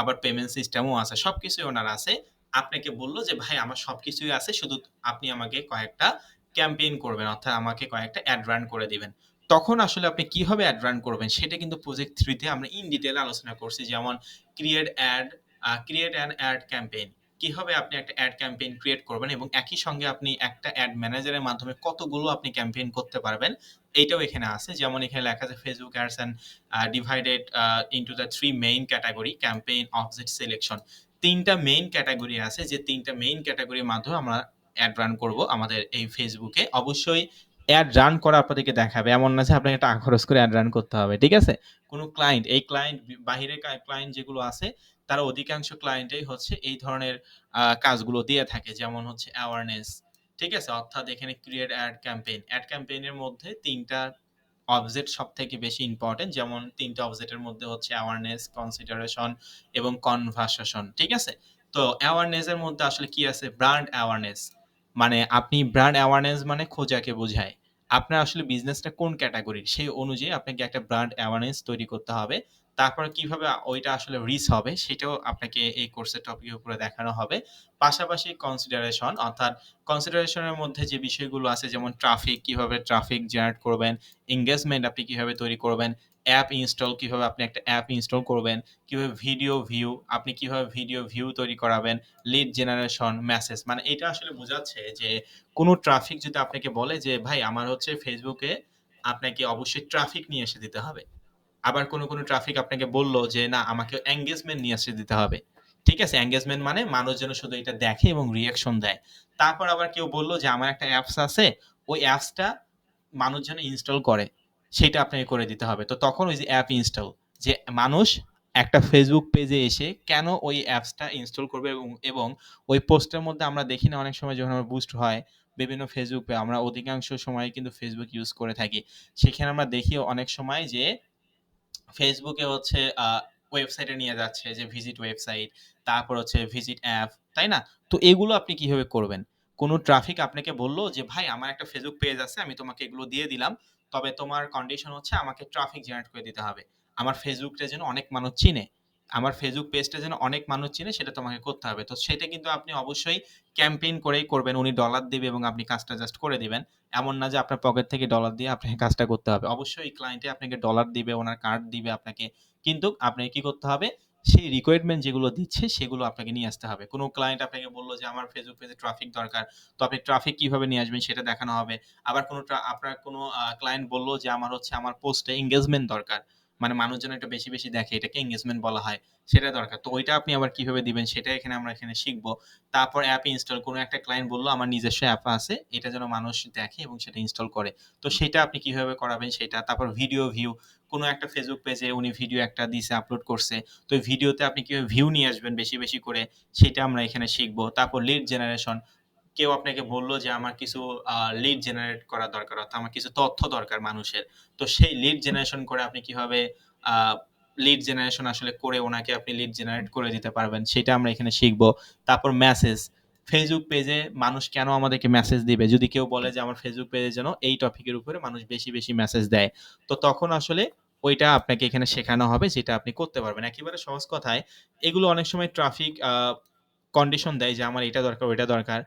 আবার পেমেন্ট সিস্টেমও আছে। সবকিছুই উনার আছে। আপনাকে বলল যে, "ভাই আমার সবকিছুই আছে। শুধু আপনি আমাকে কয়েকটা ক্যাম্পেইন করবেন। অর্থাৎ আমাকে কয়েকটা এড রান করে দিবেন।" তখন আসলে আপনি কিভাবে এড রান করবেন সেটা কিন্তু প্রজেক্ট 3 তে আমরা ইন ডিটেইল আলোচনা করছি। যেমন create add, create an ad campaign. কিভাবে আপনি একটা অ্যাড ক্যাম্পেইন ক্রিয়েট করবেন এবং একই সঙ্গে আপনি একটা অ্যাড ম্যানেজারের মাধ্যমে কতগুলো আপনি ক্যাম্পেইন করতে পারবেন, এইটাও এখানে আছে। যেমন এখানে লেখা আছে Facebook ads and divided into the 3 main category campaign, object selection। ৩ টা মেইন ক্যাটেগরি আছে যে ৩ টা মেইন ক্যাটেগরির মাধ্যমে আমরা অ্যাড রান করব আমাদের এই Facebook এ। অবশ্যই অ্যাড রান করা আপনাদেরকে দেখাবে। এমন না যে আপনাকে টাকা খরচ করে অ্যাড রান করতে হবে। ঠিক আছে? কোন ক্লায়েন্ট, এই ক্লায়েন্ট বাহিরের ক্লায়েন্ট যেগুলো আছে তারা অধিকাংশ ক্লায়েন্টই হচ্ছে এই ধরনের কাজগুলো দিয়ে থাকে। যেমন হচ্ছে অ্যাওয়ারনেস। ঠিক আছে? অর্থাৎ এখানে create ad campaign. Ad campaign এর মধ্যে ৩ টা অবজেক্ট সবথেকে বেশি ইম্পোর্টেন্ট। যেমন ৩ টা অবজেক্টের মধ্যে হচ্ছে অ্যাওয়ারনেস, কনসিডারেশন এবং কনভার্সেশন। ঠিক আছে? তো অ্যাওয়ারনেস এর মধ্যে আসলে কি আছে? Brand awareness. মানে আপনি ব্র্যান্ড অ্যাওয়ারনেস মানে খোঁজাকে বোঝায়। আপনার আসলে বিজনেসটা কোন ক্যাটেগরির সেই অনুযায়ী আপনাকে একটা ব্র্যান্ড অ্যাওয়ারনেস তৈরি করতে হবে। তারপর কিভাবে ওইটা আসলে রিচ হবে সেটাও আপনাকে এই কোর্সের টপিকের উপরে দেখানো হবে। পাশাপাশি কনসিডারেশন, অর্থাৎ কনসিডারেশন এর মধ্যে যে বিষয়গুলো আছে যেমন ট্রাফিক, কিভাবে ট্রাফিক জেনারেট করবেন, এনগেজমেন্ট আপনি কিভাবে তৈরি করবেন, অ্যাপ ইনস্টল, কিভাবে আপনি একটা অ্যাপ ইনস্টল করবেন, কিভাবে ভিডিও ভিউ, আপনি কিভাবে ভিডিও ভিউ তৈরি করাবেন, লিড জেনারেশন, মেসেজ। মানে এটা আসলে বোঝাচ্ছে যে কোনো ট্রাফিক যদি আপনাকে বলে যে ভাই আমার হচ্ছে ফেসবুকে আপনাকে অবশ্যই ট্রাফিক নিয়ে এসে দিতে হবে। আবার কোনো ট্রাফিক আপনাকে বলল যে না আমাকে এনগেজমেন্ট নিয়ে এসে দিতে হবে। ঠিক আছে? এনগেজমেন্ট মানে মানুষ যেন শুধু এটা দেখে এবং রিঅ্যাকশন দেয়। তারপর আবার কেউ বলল যে আমার একটা অ্যাপস আছে, ওই অ্যাপসটা মানুষ যেন ইনস্টল করে, সেটা আপনাকে করে দিতে হবে। তো তখন ওই যে অ্যাপ ইনস্টল, যে মানুষ একটা Facebook পেজে এসে কেন ওই অ্যাপসটা ইনস্টল করবে এবং ওই পোস্টের মধ্যে আমরা দেখি না অনেক সময় যখন আমার বুস্ট হয় বিভিন্ন Facebook পে, আমরা অধিকাংশ সময় কিন্তু Facebook ইউজ করে থাকি। সেখানে আমরা দেখি অনেক সময় যে ফেসবুকে হচ্ছে ওয়েবসাইটে নিয়ে যাচ্ছে যে ভিজিট ওয়েবসাইট, তারপর হচ্ছে ভিজিট অ্যাপ, তাই না? তো এগুলো আপনি কিভাবে করবেন? কোন ট্রাফিক আপনাকে বলল যে, "ভাই আমার একটা ফেসবুক পেজ আছে, আমি তোমাকে এগুলো দিয়ে দিলাম। তবে তোমার কন্ডিশন হচ্ছে আমাকে ট্রাফিক জেনারেট করে দিতে হবে। আমার ফেসবুকটা যেন অনেক মানুষ চিনে। আমার ফেসবুক পেজটা যেন অনেক মানুষ চিনে সেটা তোমাকে করতে হবে।" তো সেটা কিন্তু আপনি অবশ্যই ক্যাম্পেইন করেই করবেন। উনি ডলার দিবে এবং আপনি কাজটা জাস্ট করে দিবেন। এমন না যে আপনার পকেট থেকে ডলার দিয়ে আপনাকে কাজটা করতে হবে। অবশ্যই ক্লায়েন্টে আপনাকে ডলার দিবে, ওনার কার্ড দিবে আপনাকে। কিন্তু আপনাকে কি করতে হবে? সেই রিকোয়ারমেন্ট যেগুলো দিচ্ছে সেগুলো আপনাকে নিয়ে আসতে হবে। কোন ক্লায়েন্ট আপনাকে বলল যে আমার ফেসবুক পেজে ট্রাফিক দরকার। তো আপনি ট্রাফিক কিভাবে নিয়ে আসবেন সেটা দেখানো হবে। আবার আপনার কোন ক্লায়েন্ট বলল যে আমার হচ্ছে আমার পোস্টে এনগেজমেন্ট দরকার। মানে মানুষ যেন একটু বেশি, বেশি দেখে, এটাকে এনগেজমেন্ট বলা হয়। সেটা দরকার। তো ওইটা আপনি আবার কিভাবে দিবেন সেটা আমরা এখানে শিখব। তারপর অ্যাপ ইনস্টল, কোন একটা ক্লায়েন্ট বলল আমার নিজস্ব অ্যাপ আছে, এটা যেন মানুষ দেখে এবং সেটা ইনস্টল করে। তো সেটা আপনি কিভাবে করাবেন সেটা। তারপর ভিডিও ভিউ, কোন একটা ফেসবুক পেজে উনি ভিডিও একটা দিছে, আপলোড করছে। তো ওই ভিডিওতে আপনি কিভাবে ভিউ নিয়ে আসবেন বেশি, বেশি করে সেটা আমরা এখানে শিখব। তারপর লিড জেনারেশন, কেউ আপনাকে বলল যে আমার কিছু লিড জেনারেট করা দরকার, অর্থাৎ আমার কিছু তথ্য দরকার মানুষের। তো সেই লিড জেনারেশন করে আপনি কিভাবে আ লিড জেনারেশন আসলে করে ওনাকে আপনি লিড জেনারেট করে দিতে পারবেন সেটা আমরা এখানে শিখব। তারপর মেসেজ, Facebook পেজে মানুষ কেন আমাদেরকে মেসেজ দিবে? যদি কেউ বলে যে আমার Facebook পেজে যেন এই টপিকের উপরে মানুষ বেশি, বেশি মেসেজ দেয়। তো তখন আসলে ওইটা আপনাকে এখানে শেখানো হবে যেটা আপনি করতে পারবেন। একেবারে সহজ কথায় এগুলো অনেক সময় ট্রাফিক কন্ডিশন দেয় যে আমার এটা দরকার, ওইটা দরকার।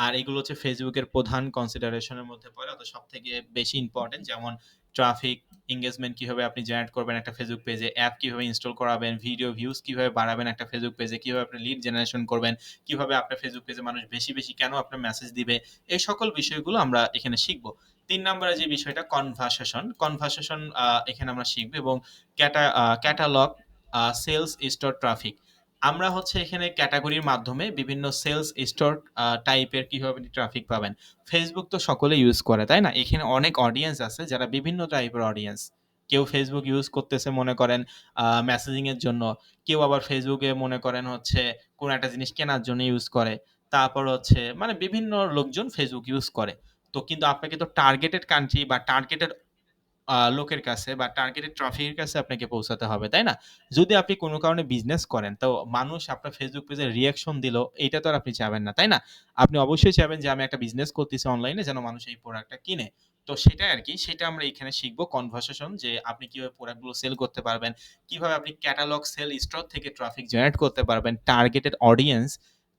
আর এগুলো হচ্ছে Facebook এর প্রধান কনসিডারেশন এর মধ্যে পড়ে। অর্থাৎ সবথেকে বেশি ইম্পোর্টেন্ট। যেমন ট্রাফিক, এনগেজমেন্ট কিভাবে আপনি জেনারেট করবেন একটা Facebook পেজে, অ্যাপ কিভাবে ইনস্টল করাবেন, ভিডিও ভিউজ কিভাবে বাড়াবেন একটা Facebook পেজে, কিভাবে আপনি লিড জেনারেশন করবেন, কিভাবে আপনার Facebook পেজে মানুষ বেশি, বেশি কেন আপনার মেসেজ দিবে। এই সকল বিষয়গুলো আমরা এখানে শিখব। ৩ নাম্বারে যে বিষয়টা কনভারসেশন, কনভারসেশন এখানে আমরা শিখব এবং ক্যাটালগ সেলস স্টোর ট্রাফিক। আমরা হচ্ছে এখানে ক্যাটেগরির মাধ্যমে বিভিন্ন সেলস স্টোর টাইপের কিভাবে ট্রাফিক পাবেন। Facebook তো সকলে ইউজ করে, তাই না? এখানে অনেক অডিয়েন্স আছে যারা বিভিন্ন টাইপের অডিয়েন্স। কেউ Facebook ইউজ করতেছে মনে করেন মেসেজিং এর জন্য। কেউ আবার Facebook এ মনে করেন হচ্ছে কোন একটা জিনিস কেনার জন্য ইউজ করে। তারপর হচ্ছে মানে বিভিন্ন লোকজন Facebook ইউজ করে। তো কিন্তু আপনাকে তো টার্গেটেড কান্ট্রি বা টার্গেটেড লোকের কাছে বা টার্গেটেড ট্রাফিকের কাছে আপনাকে পৌঁছাতে হবে, তাই না? যদি আপনি কোনো কারণে বিজনেস করেন, তো মানুষ আপনার Facebook পেজে রিঅ্যাকশন দিল, এইটা তো আর আপনি চাবেন না, তাই না? আপনি অবশ্যই চাবেন যে আমি একটা বিজনেস করতেছি অনলাইনে, যেন মানুষ এই প্রোডাক্টটা কিনে। তো সেটাই আরকি, সেটা আমরা এখানে শিখব কনভারসেশন, যে আপনি কিভাবে প্রোডাক্টগুলো সেল করতে পারবেন, কিভাবে আপনি ক্যাটালগ সেল স্টোর থেকে ট্রাফিক জেনারেট করতে পারবেন, টার্গেটেড অডিয়েন্স।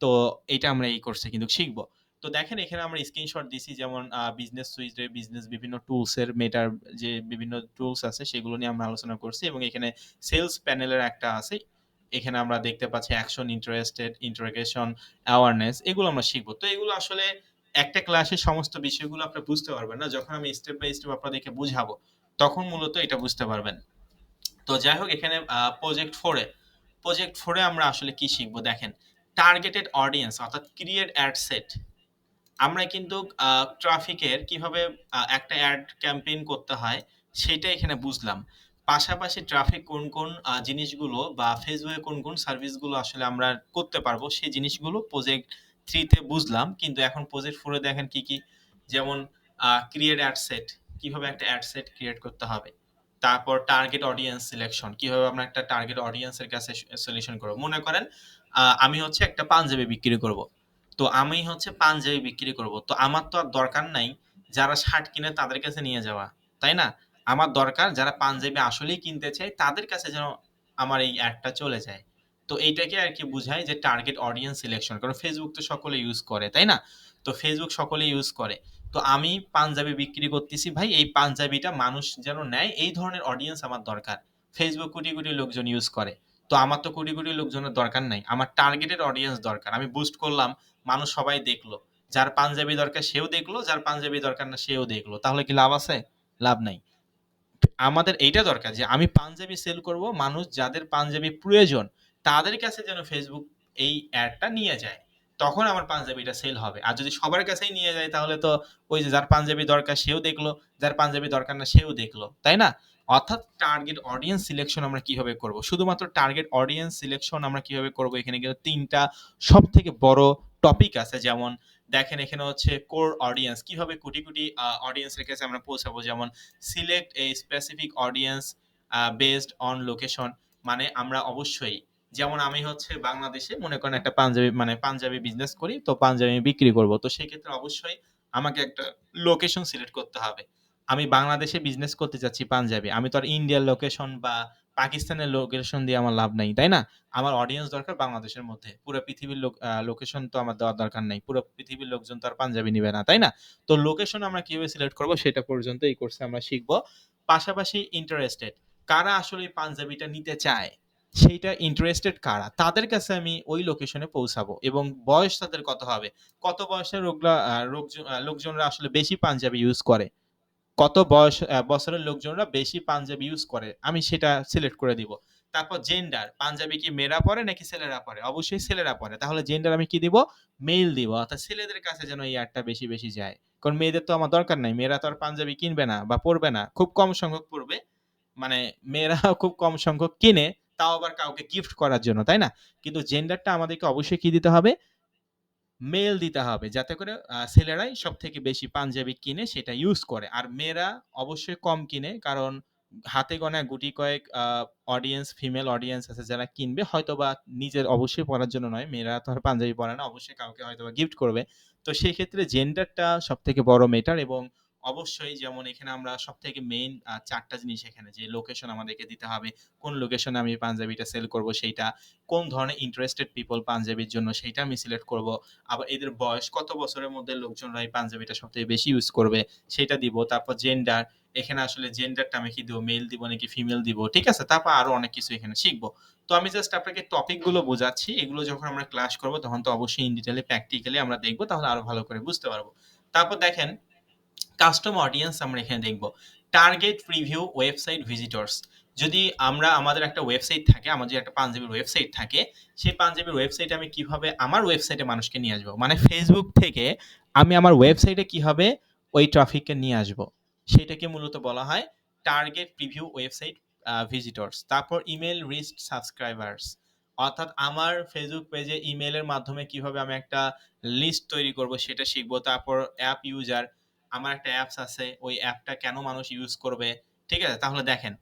তো এইটা আমরা এই কোর্সে কিন্তু শিখব। তো দেখেন এখানে আমরা স্ক্রিনশট দিছি, যেমন বিজনেস সুইচে বিজনেস বিভিন্ন টুলসের মেটার যে বিভিন্ন টুলস আছে সেগুলো নিয়ে আমরা আলোচনা করছি, এবং এখানে সেলস প্যানেলের একটা আছে। এখানে আমরা দেখতে পাচ্ছি অ্যাকশন, ইন্টারেস্টেড, ইন্টারোগেশন, অ্যাওয়ারনেস, এগুলো আমরা শিখবো। তো এগুলো আসলে একটা ক্লাসে সমস্ত বিষয়গুলো আপনি বুঝতে পারবেন না, যখন আমি স্টেপ বাই স্টেপ আপনাদেরকে বুঝাবো তখন মূলত এটা বুঝতে পারবেন। তো যাই হোক, এখানে প্রজেক্ট 4 এ আমরা আসলে কি শিখবো দেখেন, টার্গেটেড অডিয়েন্স অর্থাৎ ক্রিয়েট অ্যাড সেট। আমরা কিন্তু ট্রাফিকের কিভাবে একটা অ্যাড ক্যাম্পেইন করতে হয় সেটা এখানে বুঝলাম। পাশাপাশি ট্রাফিক কোন জিনিসগুলো বা ফেসবুকে কোন সার্ভিসগুলো আসলে আমরা করতে পারবো সেই জিনিসগুলো প্রজেক্ট 3 তে বুঝলাম। কিন্তু এখন প্রজেক্ট 4 এ দেখেন কি? যেমন ক্রিয়েট অ্যাড সেট, কিভাবে একটা অ্যাড সেট ক্রিয়েট করতে হবে। তারপর টার্গেট অডিয়েন্স সিলেকশন, কিভাবে আমরা একটা টার্গেট অডিয়েন্সের কাছে সলিউশন করব। মনে করেন আমি হচ্ছে একটা পাঞ্জাবি বিক্রি করব। তো আমি হচ্ছে পাঞ্জাবি বিক্রি করব। তো আমার তো আর দরকার নাই যারা শার্ট কিনে তাদের কাছে নিয়ে যাওয়া। তাই না? আমার দরকার যারা পাঞ্জাবি আসলেই কিনতে চায় তাদের কাছে যেন আমার এই অ্যাডটা চলে যায়। তো এইটাকে আরকি বুঝায় যে টার্গেট অডিয়েন্স সিলেকশন। কারণ Facebook তো সকলে ইউজ করে, তাই না? তো Facebook সকলে ইউজ করে। তো আমি পাঞ্জাবি বিক্রি করতেছি ভাই, এই পাঞ্জাবিটা মানুষ যেন নেয় এই ধরনের অডিয়েন্স আমার দরকার। Facebook কোটি লোকজন ইউজ করে। তো আমার তো কোটি লোকজনের দরকার নাই। আমার টার্গেটেড অডিয়েন্স দরকার। আমি বুস্ট করলাম, মানুষ সবাই দেখলো। যার পাঞ্জাবি দরকার সেও দেখলো, যার পাঞ্জাবি দরকার না সেও দেখলো। তাহলে কি লাভ আছে? লাভ নাই। আমাদের এইটা দরকার যে আমি পাঞ্জাবি সেল করব, মানুষ যাদের পাঞ্জাবি প্রয়োজন তাদের কাছে যেন ফেসবুক এই অ্যাডটা নিয়ে যায়, তখন আমার পাঞ্জাবিটা সেল হবে। আর যদি সবার কাছেই নিয়ে যায় তাহলে তো ওই যে যার পাঞ্জাবি দরকার সেও দেখলো, যার পাঞ্জাবি দরকার না সেও দেখলো, তাই না? অর্থাৎ টার্গেট অডিয়েন্স সিলেকশন আমরা কিভাবে করব, শুধুমাত্র টার্গেট অডিয়েন্স সিলেকশন আমরা কিভাবে করব, এখানে কিন্তু তিনটা সব থেকে বড় টপিক আছে। যেমন দেখেন এখানে হচ্ছে কোর অডিয়েন্স, কিভাবে কোটি অডিয়েন্সের কাছে আমরা পৌঁছাবো। যেমন select a specific audience based on location, মানে আমরা অবশ্যই, যেমন আমি হচ্ছে বাংলাদেশে মনে করেন একটা পাঞ্জাবি বিজনেস করি, তো পাঞ্জাবি আমি বিক্রি করব। তো সেক্ষেত্রে অবশ্যই আমাকে একটা লোকেশন সিলেক্ট করতে হবে। আমি বাংলাদেশে বিজনেস করতে চাচ্ছি পাঞ্জাবি, আমি তো আর ইন্ডিয়ার লোকেশন বা পাকিস্তানের লোকেশন দিয়ে আমার লাভ নাই, তাই না? আমার অডিয়েন্স দরকার বাংলাদেশের মধ্যে। পুরো পৃথিবীর লোকেশন তো আমার দেওয়ার দরকার নাই, পুরো পৃথিবীর লোকজন তো আর পাঞ্জাবি নিবে না, তাই না? তো লোকেশন আমরা কিভাবে সিলেক্ট করব সেটা পর্যন্ত এই কোর্সে আমরা শিখব। পাশাপাশি ইন্টারেস্টেড, কারা আসলে এই পাঞ্জাবিটা নিতে চায়, সেইটা ইন্টারেস্টেড কারা, তাদের কাছে আমি ওই লোকেশনে পৌঁছাবো। এবং বয়স তাদের কত হবে, কত বয়সের লোকজনরা আসলে বেশি পাঞ্জাবি ইউজ করে, কত বছরের লোকজনরা বেশি পাঞ্জাবি ইউজ করে, আমি সেটা সিলেক্ট করে দিব। তারপর জেন্ডার, পাঞ্জাবি কি মেয়েরা পরে নাকি ছেলেরা পরে? অবশ্যই ছেলেরা পরে। তাহলে জেন্ডার আমি কি দিব? মেল দিব। অর্থাৎ ছেলেদের কাছে যেন এই অ্যাডটা বেশি যায়। কারণ মেয়েদের তো আমার দরকার নাই। মেয়েরা তো আর পাঞ্জাবি কিনবে না বা পরবে না। খুব কম সংখ্যক পরবে। মানে মেয়েরা খুব কম সংখ্যক কিনে, তাও আবার কাউকে গিফট করার জন্য, তাই না? কিন্তু জেন্ডারটা আমাদেরকে অবশ্যই কি দিতে হবে? মেল দিতে হবে, যাতে করে ছেলেরাই সবথেকে বেশি পাঞ্জাবি কিনে সেটা ইউজ করে। আর মেয়েরা অবশ্যই কম কিনে, কারণ হাতে গোনা গুটি কয়েক অডিয়েন্স, ফিমেল অডিয়েন্স আছে যারা কিনবে, হয়তোবা নিজের অবশ্যই পড়ার জন্য নয়, মেয়েরা তো আর পাঞ্জাবি পরে না, অবশ্যই কাউকে হয়তোবা গিফট করবে। তো সেই ক্ষেত্রে জেন্ডারটা সবথেকে বড় ম্যাটার। এবং অবশ্যই যেমন এখানে আমরা সবথেকে মেইন ৪ টা জিনিস এখানে, যে লোকেশন আমাদেরকে দিতে হবে। কোন লোকেশনে আমি পাঞ্জাবিটা সেল করব সেইটা, কোন ধরনের ইন্টারেস্টেড পিপল পাঞ্জাবির জন্য সেইটা আমি সিলেক্ট করব। আবার এদের বয়স কত বছরের মধ্যে লোকজনরা এই পাঞ্জাবিটা সবথেকে বেশি ইউজ করবে সেটা দিব। তারপর জেন্ডার, এখানে আসলে জেন্ডারটা আমি কি দিব, মেল দিব নাকি ফিমেল দিব, ঠিক আছে? তারপর আরো অনেক কিছু এখানে শিখবো। তো আমি জাস্ট আপনাকে টপিক গুলো বোঝাচ্ছি, এগুলো যখন আমরা ক্লাস করব তখন তো অবশ্যই ইন ডিটেইলে প্র্যাকটিক্যালি আমরা দেখবো, তাহলে আরো ভালো করে বুঝতে পারবো। তারপর দেখেন কাস্টম অডিয়েন্স আমরা এখানে দেখব। টার্গেট প্রিভিউ ওয়েবসাইট ভিজিটরস, যদি আমাদের একটা ওয়েবসাইট থাকে, আমাদের একটা পাঞ্জাবির ওয়েবসাইট থাকে, সেই পাঞ্জাবির ওয়েবসাইটে আমি কিভাবে আমার ওয়েবসাইটে মানুষকে নিয়ে আসবো, মানে ফেসবুক থেকে আমি আমার ওয়েবসাইটে কিভাবে ওই ট্রাফিককে নিয়ে আসবো, সেটাকে মূলত বলা হয় টার্গেট প্রিভিউ ওয়েবসাইট ভিজিটরস। তারপর ইমেল রিস্ট সাবস্ক্রাইবার্স, অর্থাৎ আমার ফেসবুক পেজে ইমেলের মাধ্যমে কিভাবে আমি একটা লিস্ট তৈরি করব সেটা শিখবো। তারপর অ্যাপ ইউজার, আমার একটা অ্যাপস আছে, ওই অ্যাপটা কেন মানুষ ইউজ করবে, ঠিক আছে? তাহলে দেখেন,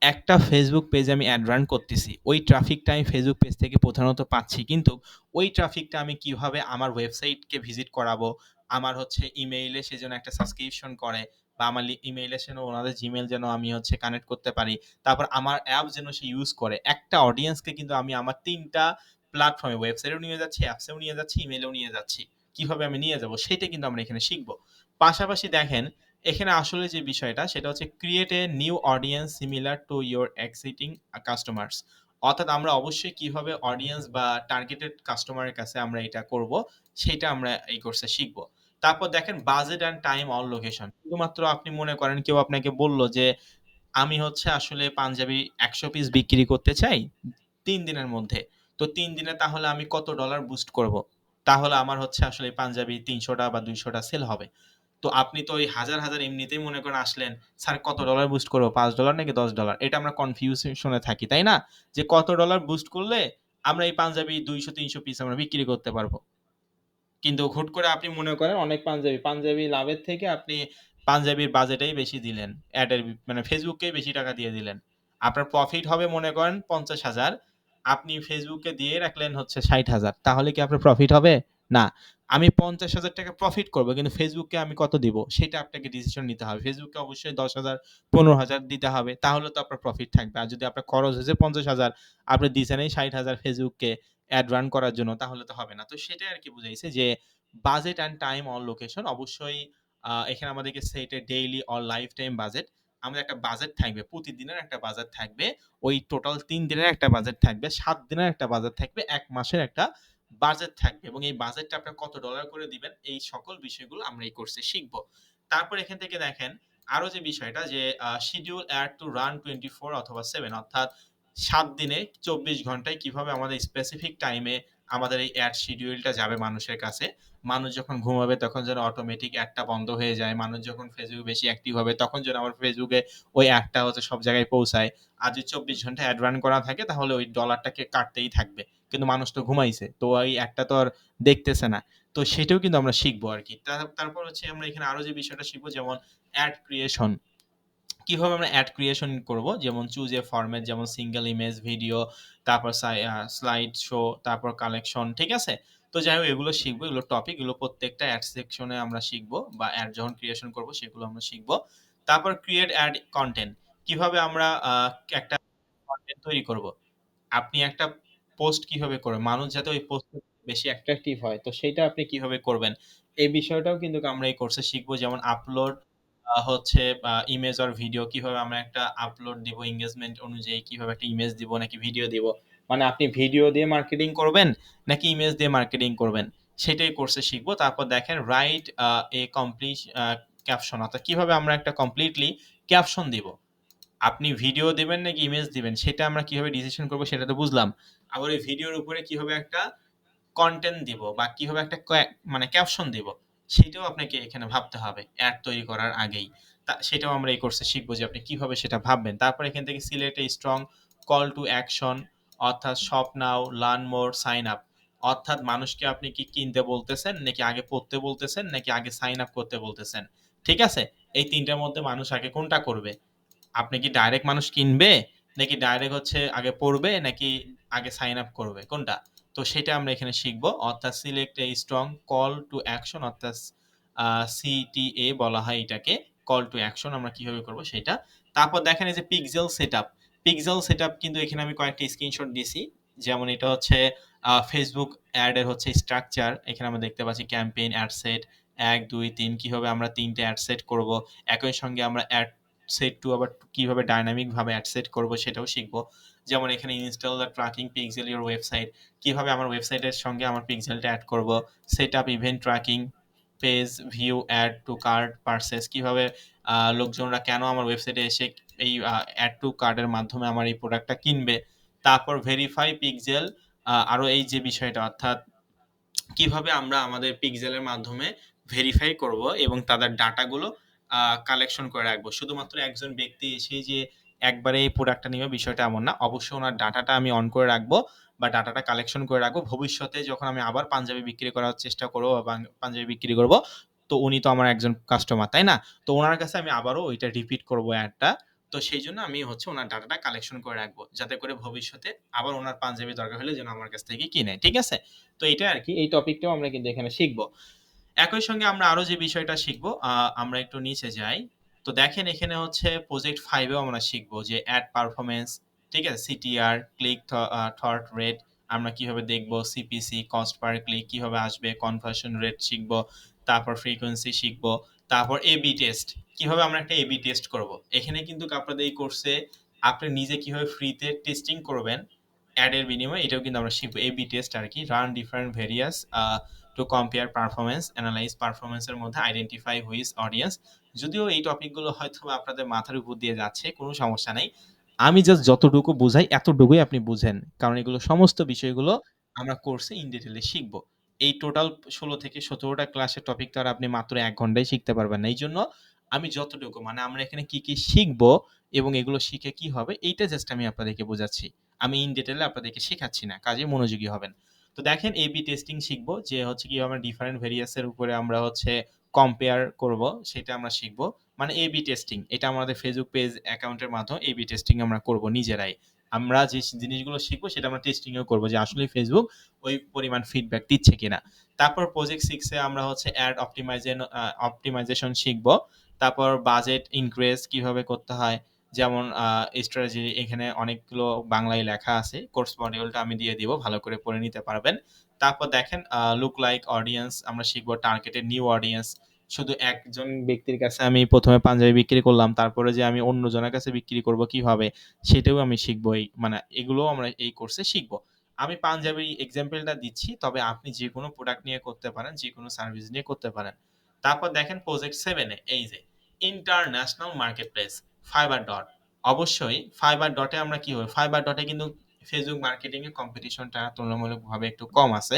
একটা ফেসবুক পেজে আমি অ্যাড রান করতেছি। ওই ট্রাফিকটা আমি ফেসবুক পেজ থেকে প্রধানত পাচ্ছি। কিন্তু ওই ট্রাফিকটা আমি কিভাবে আমার ওয়েবসাইটকে ভিজিট করাবো, আমার হচ্ছে ইমেইলে সে যেন একটা সাবস্ক্রিপশন করে, বা আমার ইমেইলে যেন ওনাদের জিমেইল যেন আমি হচ্ছে কানেক্ট করতে পারি। তারপর আমার অ্যাপ যেন সে ইউজ করে। একটা অডিয়েন্সকে কিন্তু আমি আমার ৩ টা প্ল্যাটফর্মে, ওয়েবসাইটেও নিয়ে যাচ্ছি, অ্যাপসেও নিয়ে যাচ্ছি, ইমেইলেও নিয়ে যাচ্ছি। কিভাবে আমি নিয়ে যাবো সেটা কিন্তু আমরা এখানে শিখব। পাশাপাশি দেখেন, এখানে আসলে যে বিষয়টা সেটা হচ্ছে create a new audience similar to your existing customers. অর্থাৎ আমরা অবশ্যই কিভাবে অডিয়েন্স বা টার্গেটেড কাস্টমারের কাছে আমরা এটা করব, সেটা আমরা এই কোর্সে শিখব। তারপর দেখেন budget and time on location. শুধুমাত্র আপনি মনে করেন কেউ আপনাকে বলল যে আমি হচ্ছে আসলে পাঞ্জাবি ১০০ পিস বিক্রি করতে চাই ৩ দিনের মধ্যে। তো ৩ দিনে তাহলে আমি কত ডলার বুস্ট করব? তাহলে আমার হচ্ছে আসলে এই পাঞ্জাবি ৩০০ টা বা ২০০ টা সেল হবে। তো আপনি তো ওই হাজার, হাজার এমনিতেই মনে করেন আসলেন, "স্যার কত ডলার বুস্ট করব? $৫ নাকি $১০?" এটা আমরা কনফিউশন এ থাকি, তাই না? যে কত ডলার বুস্ট করলে আমরা এই পাঞ্জাবি ২০০-৩০০ পিস আমরা বিক্রি করতে পারব। কিন্তু হুট করে আপনি মনে করেন অনেক পাঞ্জাবি লাভের থেকে আপনি পাঞ্জাবির বাজেটেই বেশি দিলেন। এডের মানে ফেসবুককেই বেশি টাকা দিয়ে দিলেন। আপনার প্রফিট হবে মনে করেন ৫০,০০০, আপনি ফেসবুকে দিয়ে রাখলেন হচ্ছে ৬০,০০০। তাহলে কি আপনার প্রফিট হবে? না। আমি ৳৫০,০০০ প্রফিট করব কিন্তু ফেসবুককে আমি কত দিব? সেটা আপনাকে ডিসিশন নিতে হবে। ফেসবুককে অবশ্যই ১০,০০০, ১৫,০০০ দিতে হবে। তাহলে তো আপনার প্রফিট থাকবে। আর যদি আপনার খরচ হয়েছে ৫০,০০০, আপনি দিছেনই ৬০,০০০ ফেসবুককে অ্যাড রান করার জন্য, তাহলে তো হবে না। তো সেটাই আরকি বুঝাইছে যে budget and time on location. অবশ্যই এখানে আমাদেরকে set A daily or life time budget. আমাদের একটা বাজেট থাকবে। প্রতিদিনের একটা বাজেট থাকবে। ওই টোটাল ৩ দিনের একটা বাজেট থাকবে। ৭ দিনের একটা বাজেট থাকবে। ১ মাসের একটা বাজেট থাকবে। এবং এই বাজেটটা আপনার কত ডলার করে দিবেন, এই সকল বিষয়গুলো আমরা এই কোর্সে শিখব। তারপর এখান থেকে দেখেন আরো যে বিষয়টা যে শিডিউল অ্যাড টু রান 24 অথবা 7, অর্থাৎ ৭ দিনে ২৪ ঘন্টায় কিভাবে আমাদের স্পেসিফিক টাইমে আমাদের এই অ্যাড শিডিউলটা যাবে মানুষের কাছে। মানুষ যখন ঘুমাবে তখন যেন অটোমেটিক অ্যাডটা বন্ধ হয়ে যায়। মানুষ যখন ফেসবুকে বেশি অ্যাক্টিভ হবে তখন যেন আমার ফেসবুকে ওই অ্যাডটা হচ্ছে সব জায়গায় পৌঁছায়। আর যদি ২৪ ঘন্টা অ্যাড রান করা থাকে তাহলে ওই ডলারটাকে কাটতেই থাকবে। কিন্তু মানুষ তো ঘুমাইছে। তো ওই অ্যাডটা তো আর দেখতেছে না। তো সেটাও কিন্তু আমরা শিখবো আরকি। তারপর হচ্ছে আমরা এখানে আরো যে বিষয়টা শিখবো, যেমন অ্যাড ক্রিয়েশন। কিভাবে আমরা অ্যাড ক্রিয়েশন করব, যেমন চুজ এ ফরম্যাট, যেমন সিঙ্গেল ইমেজ, ভিডিও, তারপর স্লাইড শো, তারপর কালেকশন, ঠিক আছে? তো যাই হোক এগুলো শিখবো, এগুলো টপিক, এগুলো প্রত্যেকটা অ্যাড সেকশনে আমরা শিখবো, বা অ্যাড যখন ক্রিয়েশন করব সেগুলো আমরা শিখবো। তারপর ক্রিয়েট অ্যাড কনটেন্ট, কিভাবে আমরা একটা কনটেন্ট তৈরি করব। আপনি একটা পোস্ট কিভাবে করবেন? মানুষ যাতে ওই পোস্টে বেশি অ্যাট্রাকটিভ হয়, তো সেইটা আপনি কিভাবে করবেন? এই বিষয়টাও কিন্তু আমরা এই কোর্সে শিখবো। যেমন আপলোড হচ্ছে ইমেজ অর ভিডিও, কিভাবে আমরা একটা আপলোড দিব, এনগেজমেন্ট অনুযায়ী কিভাবে একটা ইমেজ দিব নাকি ভিডিও দিব। মানে আপনি ভিডিও দিয়ে মার্কেটিং করবেন নাকি ইমেজ দিয়ে মার্কেটিং করবেন, সেটাই কোর্সে শিখবো। তারপর দেখেন রাইট এ কমপ্লিট ক্যাপশন, অর্থাৎ কিভাবে আমরা একটা কমপ্লিটলি ক্যাপশন দিব। আপনি ভিডিও দিবেন নাকি ইমেজ দিবেন সেটা আমরা কিভাবে ডিসিশন করব সেটা তো বুঝলাম। আবার ওই ভিডিওর উপরে কিভাবে একটা কনটেন্ট দিব বা কিভাবে একটা মানে ক্যাপশন দিব, সেটাও আপনাকে এখানে ভাবতে হবে অ্যাড তৈরি করার আগেই। সেটাও আমরা এই কোর্সে শিখবো যে আপনি কিভাবে সেটা ভাববেন। তারপর এখান থেকে select a strong call to action, অর্থাৎ shop now, learn more, sign up. অর্থাৎ মানুষকে আপনি কি কিনতে বলতেছেন নাকি আগে পড়তে বলতেছেন নাকি আগে সাইন আপ করতে বলতেছেন। ঠিক আছে? এই ৩ টার মধ্যে মানুষ আগে কোনটা করবে? আপনি কি ডাইরেক্ট মানুষ কিনবে? নাকি ডাইরেক্ট হচ্ছে আগে পড়বে নাকি আগে সাইন আপ করবে? কোনটা? তো সেটা আমরা এখানে শিখব। অর্থাৎ select a strong call to action, অর্থাৎ সিটিএ বলা হয় এটাকে। কল টু অ্যাকশন আমরা কিভাবে করব সেটা। তারপর দেখেন এই যে পিক্সেল সেটআপ। পিক্সেল সেটআপ কিন্তু এখানে আমি কয়েকটা স্ক্রিনশট দিছি। যেমন এটা হচ্ছে Facebook অ্যাড এর হচ্ছে স্ট্রাকচার। এখানে আমরা দেখতে পাচ্ছি ক্যাম্পেইন, অ্যাড সেট ১, ২, ৩ কিভাবে আমরা ৩ টে অ্যাড সেট করব। একই সঙ্গে আমরা অ্যাড সেট টু আবার কিভাবে ডায়নামিক ভাবে অ্যাড সেট করব সেটাও শিখব। যেমন এখানে install the tracking pixel your website, কিভাবে আমার ওয়েবসাইটের সঙ্গে আমার পিক্সেলটা এড করব। Set up event tracking, page view, add to cart, purchase, কিভাবে লোকজনরা কেন আমার ওয়েবসাইটে এসে এই অ্যাড টু কার্টের মাধ্যমে আমার এই প্রোডাক্টটা কিনবে। তারপর ভেরিফাই পিক্সেল, আরো এই যে বিষয়টা, অর্থাৎ কিভাবে আমরা আমাদের পিক্সেলের মাধ্যমে ভেরিফাই করব এবং তাদের ডাটাগুলো কালেকশন করে রাখবো। শুধুমাত্র একজন ব্যক্তি এসে যে একবারে এই প্রোডাক্টটা নিবে বিষয়টা এমন না। অবশ্যই ওনার ডাটাটা আমি অন করে রাখবো বা ডাটাটা কালেকশন করে রাখবো। ভবিষ্যতে যখন আমি আবার পাঞ্জাবি বিক্রি করার চেষ্টা করব বা পাঞ্জাবি বিক্রি করব, তো উনি তো আমার একজন কাস্টমার, তাই না? তো উনার কাছে আমি আবারও ওইটা রিপিট করব অ্যাডটা। তো সেইজন্য আমি হচ্ছে উনার ডাটাটা কালেকশন করে রাখবো। যাতে করে ভবিষ্যতে আবার উনার পাঞ্জাবি দরকার হলে যেন আমার কাছ থেকে কিনে। ঠিক আছে? তো এইটা আরকি। এই টপিকটাও আমরা কিন্তু এখানে শিখব। একই সঙ্গে আমরা আরো যে বিষয়টা শিখব, আমরা একটু নিচে যাই। তো দেখেন এখানে হচ্ছে প্রজেক্ট 5 এও আমরা শিখব যে অ্যাড পারফরম্যান্স, ঠিক আছে? সিটিআর, ক্লিক থট রেট আমরা কিভাবে দেখব, সিপিসি, কস্ট পার ক্লিক কিভাবে আসবে, কনভার্সন রেট শিখব, তারপর ফ্রিকোয়েন্সি শিখব, তারপর এ/বি টেস্ট। কিভাবে আমরা একটা এ/বি টেস্ট করব। এখানে কিন্তু আপনাদের এই কোর্সে আপনি নিজে কিভাবে ফ্রিতে টেস্টিং করবেন অ্যাড এর বিনিময়ে, এটাও কিন্তু আমরা শিখব। এ/বি টেস্ট আরকি। Run different various to compare performance, analyse performance এর মধ্যে আইডেন্টিফাই হুইচ অডিয়েন্স। যদিও এই টপিকগুলো হয়তোবা আপনাদের মাথার উপর দিয়ে যাচ্ছে, কোনো সমস্যা নাই। আমি জাস্ট যতটুকু বুঝাই এতটুকুই আপনি বুঝেন। কারণ এগুলো সমস্ত বিষয়গুলো আমরা কোর্সে ইন ডিটেইল এ শিখব। এই টোটাল ১৬ থেকে ১৭ টা ক্লাসের টপিক তো আর আপনি মাত্র ১ ঘন্টায় শিখতে পারবেন না। এইজন্য আমি যতটুকু মানে আমরা এখানে কি, কি শিখব এবং এগুলো শিখে কি হবে এইটা জাস্ট আমি আপনাদেরকে বোঝাচ্ছি। আমি ইন ডিটেইল এ আপনাদেরকে শেখাচ্ছি না। কাজেই মনোযোগী হবেন। তো দেখেন এ/বি টেস্টিং শিখব যে হচ্ছে কিভাবে ডিফারেন্ট ভেরিয়াস এর উপরে আমরা হচ্ছে কম্পেয়ার করব সেটা আমরা শিখব। মানে এ/বি টেস্টিং এটা আমাদের Facebook পেজ অ্যাকাউন্টের মাধ্যমে এ/বি টেস্টিং আমরা করব নিজেরাই। আমরা যে জিনিসগুলো শিখব সেটা আমরা টেস্টিং ও করব যে আসলে Facebook ওই পরিমাণ ফিডব্যাক দিচ্ছে কিনা। তারপর প্রজেক্ট 6 এ আমরা হচ্ছে অ্যাড অপটিমাইজেশন শিখব। তারপর বাজেট ইনক্রিজ কিভাবে করতে হয়। যেমন স্ট্র্যাটেজি এখানে অনেকগুলো বাংলায় লেখা আছে। কোর্স মডিউলটা আমি দিয়ে দিব। ভালো করে পড়ে নিতে পারবেন। তারপর দেখেন লুক লাইক অডিয়েন্স আমরা শিখব টার্গেটেড নিউ অডিয়েন্স। শুধু একজন ব্যক্তির কাছে আমি ১ম এ পাঞ্জাবি বিক্রি করলাম। তারপরে যে আমি অন্য জনের কাছে বিক্রি করব কিভাবে সেটাও আমি শিখব। মানে এগুলোও আমরা এই কোর্সে শিখব। আমি পাঞ্জাবির এক্সাম্পলটা দিচ্ছি। তবে আপনি যেকোনো প্রোডাক্ট নিয়ে করতে পারেন, যেকোনো সার্ভিস নিয়ে করতে পারেন। তারপর দেখেন প্রজেক্ট 7 এ এই যে ইন্টারন্যাশনাল মার্কেটপ্লেস ফাইবার ডট। অবশ্যই ফাইবার ডটে আমরা কি হবে? ফাইবার ডটে কিন্তু ফেসবুক মার্কেটিং এর কম্পিটিশনটা তুলনামূলকভাবে একটু কম আছে।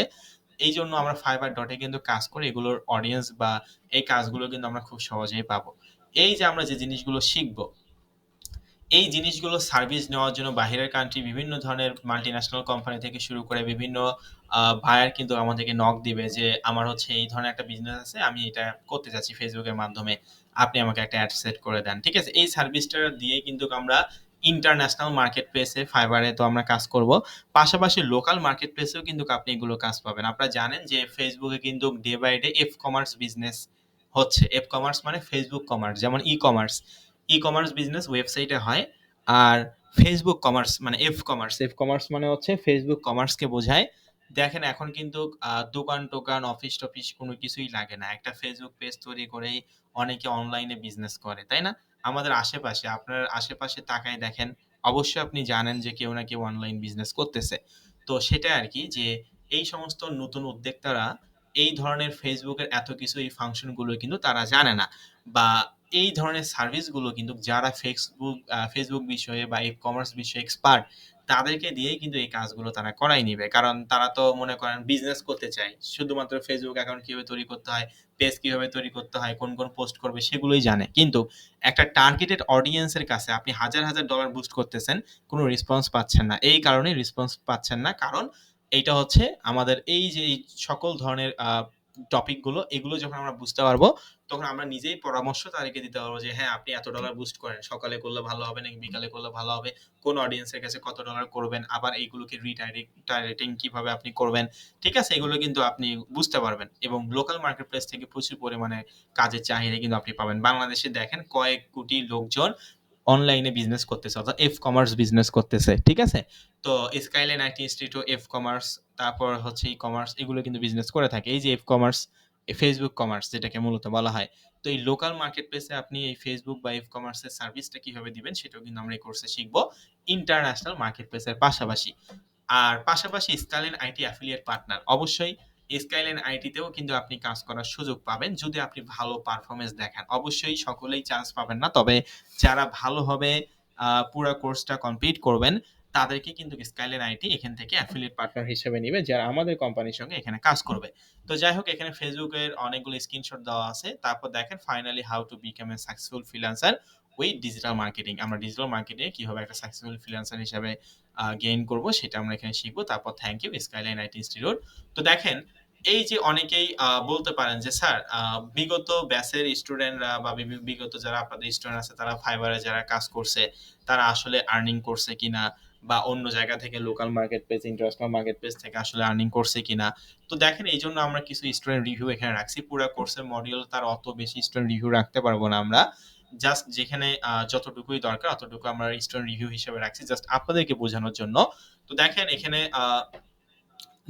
এইজন্য আমরা ফাইবার ডটে কিন্তু কাজ করে এগুলোর অডিয়েন্স বা এই কাজগুলো কিন্তু আমরা খুব সহজেই পাবো। এই যে আমরা যে জিনিসগুলো শিখবো এই জিনিসগুলো সার্ভিস নেওয়ার জন্য বাহিরের কান্ট্রি বিভিন্ন ধরনের মাল্টিন্যাশনাল কোম্পানি থেকে শুরু করে বিভিন্ন বায়ার কিন্তু আমাদেরকে নক দিবে যে আমার হচ্ছে এই ধরনের একটা বিজনেস আছে আমি এটা করতে চাচ্ছি ফেসবুকের মাধ্যমে আপনি আমাকে একটা অ্যাড সেট করে দেন ঠিক আছে এই সার্ভিসটা দিয়ে কিন্তু আমরা ইন্টারন্যাশনাল মার্কেট প্লেসে ফাইবারে তো আমরা কাজ করব পাশাপাশি লোকাল মার্কেট প্লেসেও কিন্তু আপনি এগুলো কাজ পাবেন আপনারা জানেন যে ফেসবুকে কিন্তু day by day F commerce business হচ্ছে এফ কমার্স মানে ফেসবুক কমার্স যেমন ই কমার্স ই-কমার্স বিজনেস ওয়েবসাইটে হয় আর ফেসবুক কমার্স মানে এফ কমার্স মানে হচ্ছে ফেসবুক কমার্সকে বোঝায় দেখেন এখন কিন্তু দোকান টোকান অফিস টফিস কোনো কিছুই লাগে না একটা ফেসবুক পেজ তৈরি করেই অনেকে অনলাইনে বিজনেস করে তাই না আমাদের আশেপাশে আপনার আশেপাশে তাকায় দেখেন অবশ্যই আপনি জানেন যে কেউ না কেউ অনলাইন বিজনেস করতেছে তো সেটা আর কি যে এই সমস্ত নতুন উদ্যোক্তারা এই ধরনের ফেসবুকের এত কিছু এই ফাংশনগুলো কিন্তু তারা জানে না বা এই ধরনের সার্ভিসগুলো কিন্তু যারা ফেসবুক বিষয়ে বা ই-কমার্স বিষয়ে এক্সপার্ট তাদেরকে দিয়েই কিন্তু এই কাজগুলো তারা করাই নিবে। কারণ তারা তো মনে করেন বিজনেস করতে চায়। শুধুমাত্র ফেসবুক অ্যাকাউন্ট কিভাবে তৈরি করতে হয়, পেজ কিভাবে তৈরি করতে হয়, কোন পোস্ট করবে সেগুলোই জানে। কিন্তু একটা টার্গেটেড অডিয়েন্স এর কাছে আপনি হাজার ডলার বুস্ট করতেছেন, কোনো রেসপন্স পাচ্ছেন না। এই কারণেই রেসপন্স পাচ্ছেন না। কারণ এইটা হচ্ছে আমাদের এই যে এই সকল ধরনের টপিক গুলো এগুলো যখন আমরা বুঝতে পারবো তখন আমরা নিজেই পরামর্শ তাদেরকে দিতে পারবো যে হ্যাঁ আপনি এত ডলার বুস্ট করেন সকালে করলে ভালো হবে নাকি বিকালে করলে ভালো হবে কোন অডিয়েন্সের কাছে কত ডলার করবেন আবার এইগুলোকে রিটার্গেটিং কিভাবে আপনি করবেন ঠিক আছে এগুলো কিন্তু আপনি বুঝতে পারবেন এবং লোকাল মার্কেট প্লেস থেকে প্রচুর পরিমাণে কাজের চাহিদা কিন্তু আপনি পাবেন বাংলাদেশে দেখেন কয়েক কোটি লোকজন অনলাইনে বিজনেস করতেছে অর্থাৎ এফ কমার্স বিজনেস করতেছে ঠিক আছে তো skyline IT institute F commerce তারপর হচ্ছে ই কমার্স এগুলো কিন্তু বিজনেস করে থাকে এই যে এফ কমার্স ফেসবুক কমার্স যেটাকে মূলত বলা হয় তো এই লোকাল মার্কেট প্লেসে আপনি এই ফেসবুক বা এফ কমার্সের সার্ভিসটা কিভাবে দিবেন সেটাও কিন্তু আমরা এই কোর্সে শিখবো ইন্টারন্যাশনাল মার্কেট প্লেসের পাশাপাশি আর পাশাপাশি স্কাইলাইন আইটি অ্যাফিলিয়েট পার্টনার অবশ্যই স্কাইলাইন আইটিতেও কিন্তু আপনি কাজ করার সুযোগ পাবেন যদি আপনি ভালো পারফরমেন্স দেখান অবশ্যই সকলেই চান্স পাবেন না তবে যারা ভালোভাবে পুরো কোর্সটা কমপ্লিট করবেন তাদেরকে কিন্তু স্কাইলাইন আইটি এখান থেকে অ্যাফিলিয়েট পার্টনার হিসেবে নিবে যারা আমাদের কোম্পানির সঙ্গে এখানে কাজ করবে তো যাই হোক এখানে ফেসবুকের অনেকগুলো স্ক্রিনশট দেওয়া আছে তারপর দেখেন finally how to become a successful freelancer with digital marketing আমরা ডিজিটাল মার্কেটিং কিভাবে একটা সাকসেসফুল ফ্রিল্যান্সার হিসেবে গেইন করব সেটা আমরা এখানে শিখবো তারপর thank you Skyline IT institute তো দেখেন এই যে অনেকেই বলতে পারেন যে স্যার বিগত ব্যাচের স্টুডেন্টরা বা বিগত যারা আপনাদের স্টুডেন্ট আছে তারা ফাইবারে যারা কাজ করছে তারা আসলে আর্নিং করছে কিনা বা অন্য জায়গা থেকে local market place international market place থেকে আসলে আর্নিং করছে কিনা। তো দেখেন এই জন্য আমরা কিছু স্টুডেন্ট রিভিউ এখানে রাখছি। পুরো কোর্সের মডিউল তার অত বেশি স্টুডেন্ট রিভিউ রাখতে পারবো না আমরা, জাস্ট যেখানে যতটুকুই দরকার অতটুকু আমরা স্টুডেন্ট রিভিউ হিসেবে রাখছি জাস্ট আপনাদেরকে বোঝানোর জন্য। তো দেখেন এখানে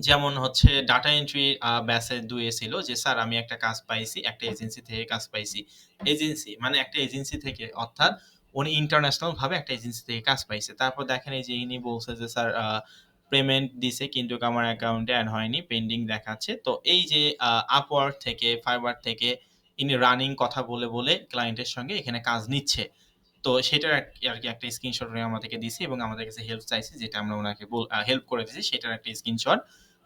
যেমন হচ্ছে ডাটা এন্ট্রি ব্যাচে 2 এ ছিল যে স্যার আমি একটা কাজ পাইছি, একটা এজেন্সি থেকে কাজ পাইছি। এজেন্সি মানে একটা এজেন্সি থেকে, অর্থাৎ উনি ইন্টারন্যাশনাল ভাবে একটা এজেন্সি থেকে কাজ পাইছে। তারপর দেখেন এই যে ইনি বলছে যে স্যার পেমেন্ট দিছে কিন্তু আমার অ্যাকাউন্টে অ্যাড হয়নি, পেন্ডিং দেখাচ্ছে। তো এই যে আপওয়ার্ক থেকে ফাইবার থেকে ইনি রানিং কথা বলে বলে ক্লায়েন্টের সঙ্গে এখানে কাজ নিচ্ছে। তো সেটার আর কি একটা স্ক্রিনশট উনি আমাদেরকে দিছে এবং আমাদের কাছে হেল্প চাইছে, যেটা আমরা ওনাকে হেল্প করে দিয়েছি সেটার একটা স্ক্রিনশট।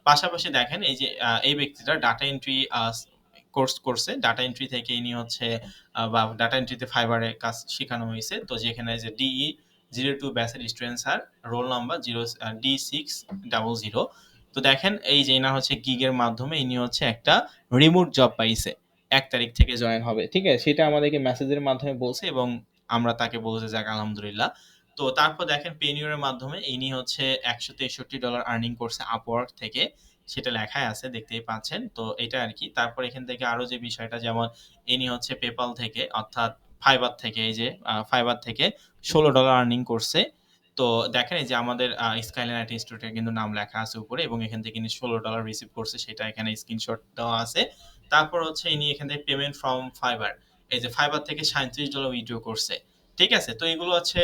পাশাপাশি দেখেন এই যে এই ব্যক্তিটা ডাটা এন্ট্রি কোর্স করছে, ডাটা এন্ট্রি থেকে ইনি হচ্ছে বা ডাটা এন্ট্রিতে ফাইবারে কাজ শেখানো হয়েছে। তো যেখানে যে DE02 ব্যাচের student sir, roll number D600। তো দেখেন এই যে ইনার হচ্ছে গিগের মাধ্যমে ইনি হচ্ছে একটা রিমোট জব পাইছে, 1 তারিখ থেকে জয়েন হবে, ঠিক আছে? সেটা আমাদেরকে মেসেজের মাধ্যমে বলছে এবং আমরা তাকে বলছে যাক আলহামদুলিল্লাহ। তো তারপর দেখেন পেনিয়রের মাধ্যমে ইনি হচ্ছে $163 আর্নিং করছে আপওয়ার্ক থেকে, সেটা লেখায় আছে দেখতেই পাচ্ছেন। তো এটা আর কি। তারপর এখান থেকে আরো যে বিষয়টা, যেমন ইনি হচ্ছে পেপাল থেকে অর্থাৎ ফাইবার থেকে, এই যে ফাইবার থেকে $16 আর্নিং করছে। তো দেখেন এই যে আমাদের স্কাইলাইন আইটি ইনস্টিটিউটের কিন্তু নাম লেখা আছে উপরে এবং এখান থেকে ইনি $16 রিসিভ করছে, সেটা এখানে স্ক্রিনশট দেওয়া আছে। তারপর হচ্ছে ইনি এখান থেকে পেমেন্ট ফ্রম ফাইবার, এই যে ফাইবার থেকে $37 উইথড্র করছে। ঠিক আছে? তো এগুলো হচ্ছে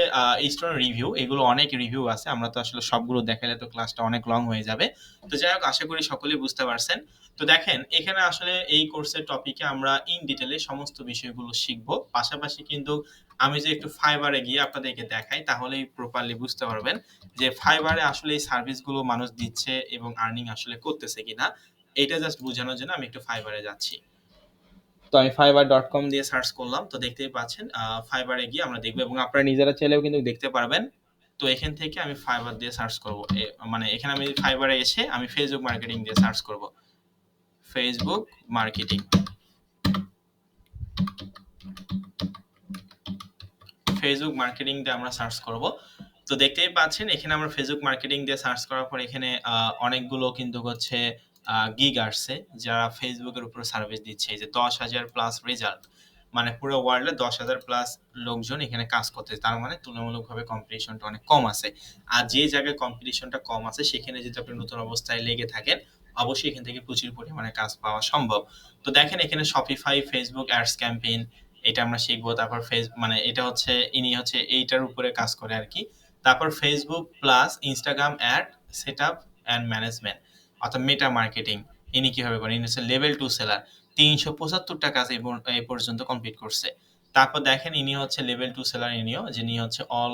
স্টুডেন্ট রিভিউ, এগুলো অনেক রিভিউ আছে, আমরা তো আসলে সবগুলো দেখালে তো ক্লাসটা অনেক লং হয়ে যাবে। তো যাই হোক, আশা করি সকলেই বুঝতে পারছেন। তো দেখেন এখানে আসলে এই কোর্সের টপিকে আমরা ইন ডিটেলে সমস্ত বিষয়গুলো শিখবো। পাশাপাশি কিন্তু আমি যে একটু ফাইবারে গিয়ে আপনাদেরকে দেখাই তাহলেই প্রপারলি বুঝতে পারবেন যে ফাইবারে আসলে এই সার্ভিসগুলো মানুষ দিচ্ছে এবং আর্নিং আসলে করতেছে কিনা। এটা জাস্ট বোঝানোর জন্য আমি একটু ফাইবারে যাচ্ছি। তো আমি fiverr.com দিয়ে সার্চ করলাম, তো দেখতেই পাচ্ছেন ফাইবারে গিয়ে আমরা দেখবো এবং আপনারা নিজেরা চাইলেও কিন্তু দেখতে পারবেন। তো এখান থেকে আমি ফাইবার দিয়ে সার্চ করব, মানে এখানে আমি ফাইবারে এসে আমি ফেসবুক মার্কেটিং দিয়ে সার্চ করব, ফেসবুক মার্কেটিং, ফেসবুক মার্কেটিং দিয়ে আমরা সার্চ করব। তো দেখতেই পাচ্ছেন এখানে আমরা ফেসবুক মার্কেটিং দিয়ে সার্চ করার পর এখানে অনেকগুলো কিন্তু হচ্ছে গিগ আসছে যারা ফেসবুকের উপর সার্ভিস দিচ্ছে। এই যে 10,000 প্লাস রেজাল্ট, মানে পুরো ওয়ার্ল্ডে 10,000 প্লাস লোকজন এখানে কাজ করতেছে, তার মানে তুলনামূলকভাবে কম্পিটিশনটা অনেক কম আছে। আর যে জায়গায় কম্পিটিশনটা কম আছে সেখানে যদি আপনি নতুন অবস্থায় লেগে থাকেন অবশ্যই এখান থেকে প্রচুর পরিমাণে কাজ পাওয়া সম্ভব। তো দেখেন এখানে শপিফাই ফেসবুক অ্যাডস ক্যাম্পেইন, এটা আমরা শিখবো। তারপর মানে এটা হচ্ছে ইনি হচ্ছে এইটার উপরে কাজ করে আর কি। তারপর Facebook plus Instagram ad set up and management, অর্থাৎ মেটা মার্কেটিং, ইনি কিভাবে করেন। ইনি হচ্ছে লেভেল 2 সেলার, 375টা কাজ এই পর্যন্ত কমপ্লিট করছে। তারপর দেখেন ইনি হচ্ছে লেভেল 2 সেলার, ইনিও যিনি হচ্ছে অল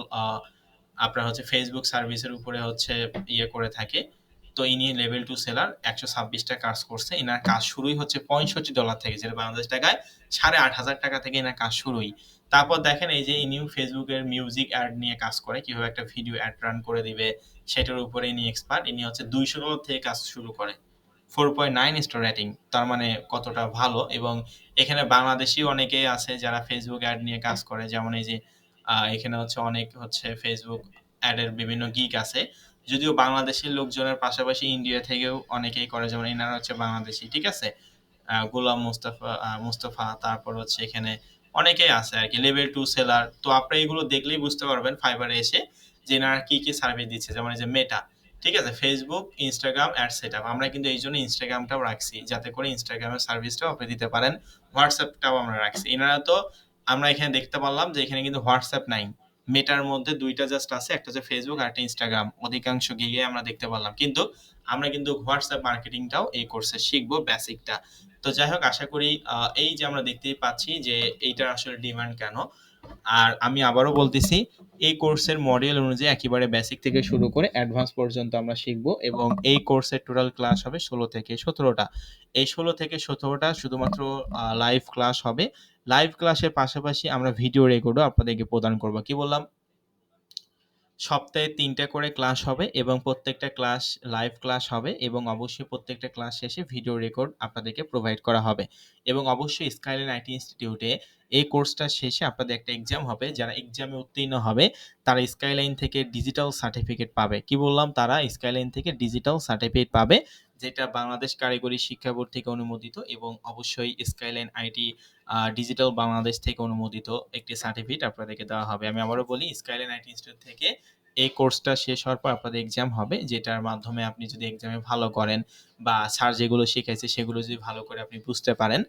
আপনার হচ্ছে ফেসবুক সার্ভিসের উপরে হচ্ছে ইয়ে করে থাকে। তো ইনি লেভেল 2 সেলার, 126টা কাজ করছে। ইনার কাজ শুরুই হচ্ছে $65 থেকে, যেটা বাংলাদেশ টাকায় 8,500 টাকা থেকে এনার কাজ শুরুই। তারপর দেখেন এই যে ইনিও ফেসবুকের মিউজিক অ্যাড নিয়ে কাজ করে, কিভাবে একটা ভিডিও অ্যাড রান করে দিবে সেটার উপরে ইনি এক্সপার্ট। ইনি হচ্ছে $200 থেকে কাজ শুরু করে, 4.9 স্টার রেটিং, তার মানে কতটা ভালো। এবং এখানে বাংলাদেশি অনেকেই আছে যারা ফেসবুক অ্যাড নিয়ে কাজ করে, যেমন এই যে এখানে হচ্ছে অনেক হচ্ছে ফেসবুক অ্যাডের বিভিন্ন গিগ আছে, যদিও বাংলাদেশের লোকজনের পাশাপাশি ইন্ডিয়া থেকেও অনেকেই করে, যেমন এনারা হচ্ছে বাংলাদেশি, ঠিক আছে? গোলাম মুস্তফা, তারপর হচ্ছে এখানে অনেকেই আছে আর কি লেভেল 2 সেলার। তো আপনি এগুলো দেখলেই বুঝতে পারবেন ফাইবারে এসে যে এনারা কি কি সার্ভিস দিচ্ছে। যেমন এই যে মেটা, ঠিক আছে, ফেসবুক ইনস্টাগ্রাম অ্যাড সেটআপ, আমরা কিন্তু এই জন্য ইনস্টাগ্রামটাও রাখছি যাতে করে ইনস্টাগ্রামের সার্ভিসটাও আপনি দিতে পারেন। হোয়াটসঅ্যাপটাও আমরা রাখছি। এনারা তো আমরা এখানে দেখতে পারলাম যে এখানে কিন্তু হোয়াটসঅ্যাপ নাই, মেটার মধ্যে দুইটা জাস্ট আছে, একটা হচ্ছে ফেসবুক আর একটা ইনস্টাগ্রাম, অধিকাংশ গিগে আমরা দেখতে পারলাম। কিন্তু আমরা কিন্তু হোয়াটসঅ্যাপ মার্কেটিংটাও এই কোর্সে শিখবো, বেসিকটা। তো যাই হোক, আশা করি এই যে আমরা দেখতেই পাচ্ছি যে এইটার আসলে ডিমান্ড কেন। আর আমি আবারও বলতেছি এই কোর্সের মডিউল অনুযায়ী একেবারে বেসিক থেকে শুরু করে অ্যাডভান্স পর্যন্ত আমরা শিখব এবং এই কোর্সের টোটাল ক্লাস হবে 16 থেকে 17টা। এই 16 থেকে 17টা শুধুমাত্র লাইভ ক্লাস হবে। লাইভ ক্লাসের পাশাপাশি আমরা ভিডিও রেকর্ডও আপনাদেরকে প্রদান করব। কি বললাম? সপ্তাহে ৩ টা করে ক্লাস হবে এবং প্রত্যেকটা ক্লাস লাইভ ক্লাস হবে এবং অবশ্যই প্রত্যেকটা ক্লাস শেষে ভিডিও রেকর্ড আপনাদেরকে প্রোভাইড করা হবে। এবং অবশ্যই স্কাইলাইন আইটি ইনস্টিটিউটে এই কোর্সটা শেষে আপনাদের একটা এক্সাম হবে। যারা এক্সামে উত্তীর্ণ হবে তারা স্কাইলাইন থেকে ডিজিটাল সার্টিফিকেট পাবে। কি বললাম? তারা স্কাইলাইন থেকে ডিজিটাল সার্টিফিকেট পাবে, যেটা বাংলাদেশ কারিগরি শিক্ষা বোর্ড থেকে অনুমোদিত এবং অবশ্যই স্কাইলাইন আইটি ডিজিটাল বাংলাদেশ থেকে অনুমোদিত একটি সার্টিফিকেট আপনাদেরকে দেওয়া হবে। আমি আবারও বলি, স্কাইলাইন আইটি ইনস্টিটিউট থেকে এই কোর্সটা শেষ হওয়ার পর আপনাদের এক্সাম হবে, যেটার মাধ্যমে আপনি যদি এক্সামে ভালো করেন বা স্যার যেগুলো শিখাইছে সেগুলো যদি ভালো করে আপনি বুঝতে পারেন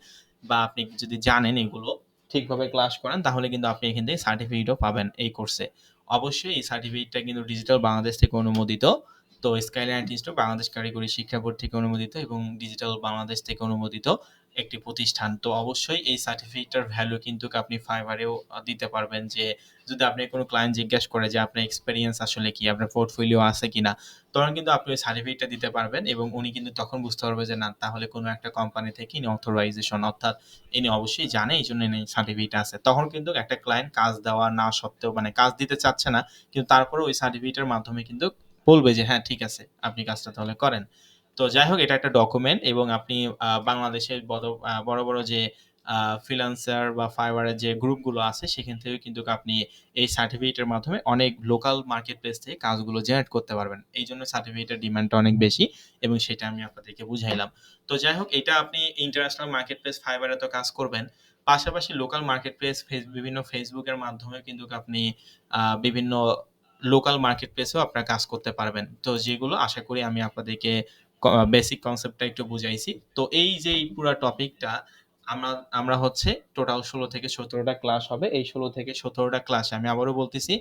বা আপনি যদি জানেন এগুলো ঠিকভাবে ক্লাস করেন, তাহলে কিন্তু আপনি এখান থেকে সার্টিফিকেটও পাবেন এই কোর্সে। অবশ্যই এই সার্টিফিকেটটা কিন্তু ডিজিটাল বাংলাদেশ থেকে অনুমোদিত। তো স্কাইলাইন আইটি ইনস্টিটিউট বাংলাদেশ কারিগরি শিক্ষা বোর্ড থেকে অনুমোদিত এবং ডিজিটাল বাংলাদেশ থেকে অনুমোদিত একটি প্রতিষ্ঠান। তো অবশ্যই এই সার্টিফিকেটটার ভ্যালু কিন্তু আপনি ফাইবারেও দিতে পারবেন, যে যদি আপনি কোনো ক্লায়েন্ট জিজ্ঞেস করে যে আপনার এক্সপেরিয়েন্স আসলে কি, আপনার পোর্টফোলিও আছে কিনা, তখন কিন্তু আপনি ওই সার্টিফিকেটটা দিতে পারবেন এবং উনি কিন্তু তখন বুঝতে পারবে যে না, তাহলে কোনো একটা কোম্পানি থেকে ইনি অথরাইজেশন, অর্থাৎ ইনি অবশ্যই জানে, এই জন্য ইনি সার্টিফিকেট আছে। তখন কিন্তু একটা ক্লায়েন্ট কাজ দেওয়া না সত্ত্বেও, মানে কাজ দিতে চাচ্ছে না, কিন্তু তারপরে ওই সার্টিফিকেটের মাধ্যমে কিন্তু বলবে যে হ্যাঁ ঠিক আছে, আপনি কাজটা তাহলে করেন। তো যাই হোক, এটা একটা ডকুমেন্ট এবং আপনি বাংলাদেশের বড় বড় যে ফ্রিল্যান্সার বা ফাইবারের যে গ্রুপগুলো আছে সেখান থেকে কিন্তু আপনি এই সার্টিফিকেটের মাধ্যমে অনেক লোকাল মার্কেট প্লেস থেকে কাজগুলো জেনারেট করতে পারবেন। এই জন্য সার্টিফিকেটের ডিমান্ডটা অনেক বেশি এবং সেটা আমি আপনাদেরকে বুঝাইলাম। তো যাই হোক, এটা আপনি ইন্টারন্যাশনাল মার্কেট প্লেস ফাইবারে তো কাজ করবেন, পাশাপাশি লোকাল মার্কেট প্লেস বিভিন্ন ফেসবুকের মাধ্যমে কিন্তু আপনি বিভিন্ন লোকাল মার্কেট প্লেসেও আপনারা কাজ করতে পারবেন। তো যেগুলো আশা করি আমি আপনাদেরকে বেসিক কনসেপ্টটা একটু বুঝাইছি। তো এই যে এই পুরা টপিকটা আমরা আমরা হচ্ছে টোটাল ১৬ থেকে ১৭টা ক্লাস হবে। এই ১৬ থেকে ১৭টা ক্লাসে আমি আবারও বলতেছি,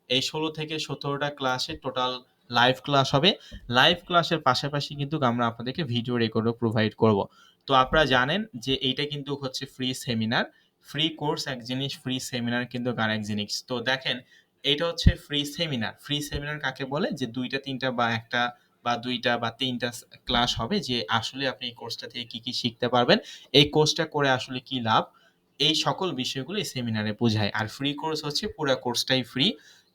এই ১৬ থেকে ১৭টা ক্লাসে টোটাল লাইভ ক্লাস হবে। লাইভ ক্লাসের পাশাপাশি কিন্তু আমরা আপনাদেরকে ভিডিও রেকর্ডও প্রোভাইড করব। তো আপনারা জানেন যে এইটা কিন্তু হচ্ছে ফ্রি সেমিনার। ফ্রি কোর্স এক জিনিস, ফ্রি সেমিনার কিন্তু আরেক জিনিস। তো দেখেন, এইটা হচ্ছে ফ্রি সেমিনার। ফ্রি সেমিনার কাকে বলে? যে ২ টা ৩ টা বা ১ টা বা ২ টা বা ৩ টা ক্লাস হবে, যে আসলে আপনি এই কোর্সটা থেকে কি শিখতে পারবেন, এই কোর্সটা করে আসলে কি লাভ, এই সকল বিষয়গুলো এই সেমিনারে বোঝায়। আর ফ্রি কোর্স হচ্ছে পুরা কোর্সটাই ফ্রি।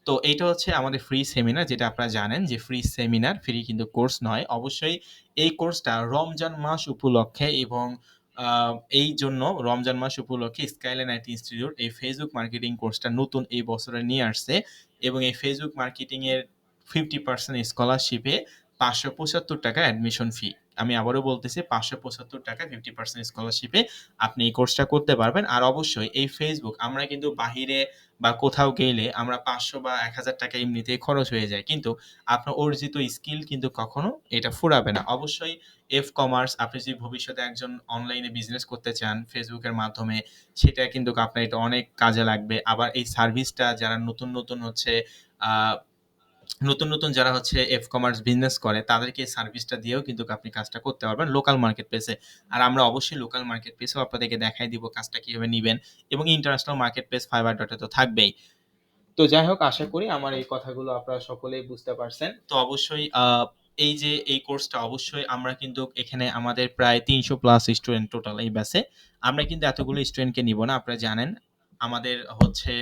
তো এইটা হচ্ছে আমাদের ফ্রি সেমিনার, যেটা আপনারা জানেন যে ফ্রি সেমিনার, ফ্রি কিন্তু কোর্স নয়। অবশ্যই এই কোর্সটা রমজান মাস উপলক্ষে এবং আ এই জন্য রমজান মাস উপলক্ষে স্কাইলাইন আইটি ইনস্টিটিউট এই ফেসবুক মার্কেটিং কোর্সটা নতুন এই বছরে নিয়ে আসছে এবং এই ফেসবুক মার্কেটিং এর 50% স্কলারশিপে ৳৫৭৫ অ্যাডমিশন ফি। আমি আবারও বলতেছি, ৳৫৭৫ 50% স্কলারশিপে আপনি এই কোর্সটা করতে পারবেন। আর অবশ্যই এই ফেসবুক, আমরা কিন্তু বাহিরে বা কোথাও গেলে আমরা ৳৫০০ বা ৳১,০০০ এমনিতেই খরচ হয়ে যায়। কিন্তু আপনার অর্জিত স্কিল কিন্তু কখনো এটা ফুরাবে না। অবশ্যই কমার্স, আপনি যদি ভবিষ্যতে একজন অনলাইনে বিজনেস করতে চান ফেসবুকের মাধ্যমে, সেটা কিন্তু আপনার এটা অনেক কাজে লাগবে। আবার এই সার্ভিসটা যারা নতুন হচ্ছে আ নতুন যারা হচ্ছে কমার্স বিজনেস করে, তাদেরকে এই সার্ভিসটা দিয়েও কিন্তু আপনি কাজটা করতে পারবেন লোকাল মার্কেট প্লেসে। আর আমরা অবশ্যই লোকাল মার্কেট প্লেসেও আপনাদেরকে দেখাই দিব কাজটা কিভাবে নিবেন এবং ইন্টারন্যাশনাল মার্কেট প্লেস fiverr.e তো থাকবেই। তো যাই হোক, আশা করি আমার এই কথাগুলো আপনারা সকলেই বুঝতে পারছেন। তো অবশ্যই এই যে এই কোর্সটা, অবশ্যই আমরা কিন্তু এখানে আমাদের প্রায় ৩০০ প্লাস স্টুডেন্ট টোটাল এই ব্যাচে। আমরা কিন্তু এতগুলো স্টুডেন্টকে নিব না। আপনারা জানেন আমাদের হচ্ছে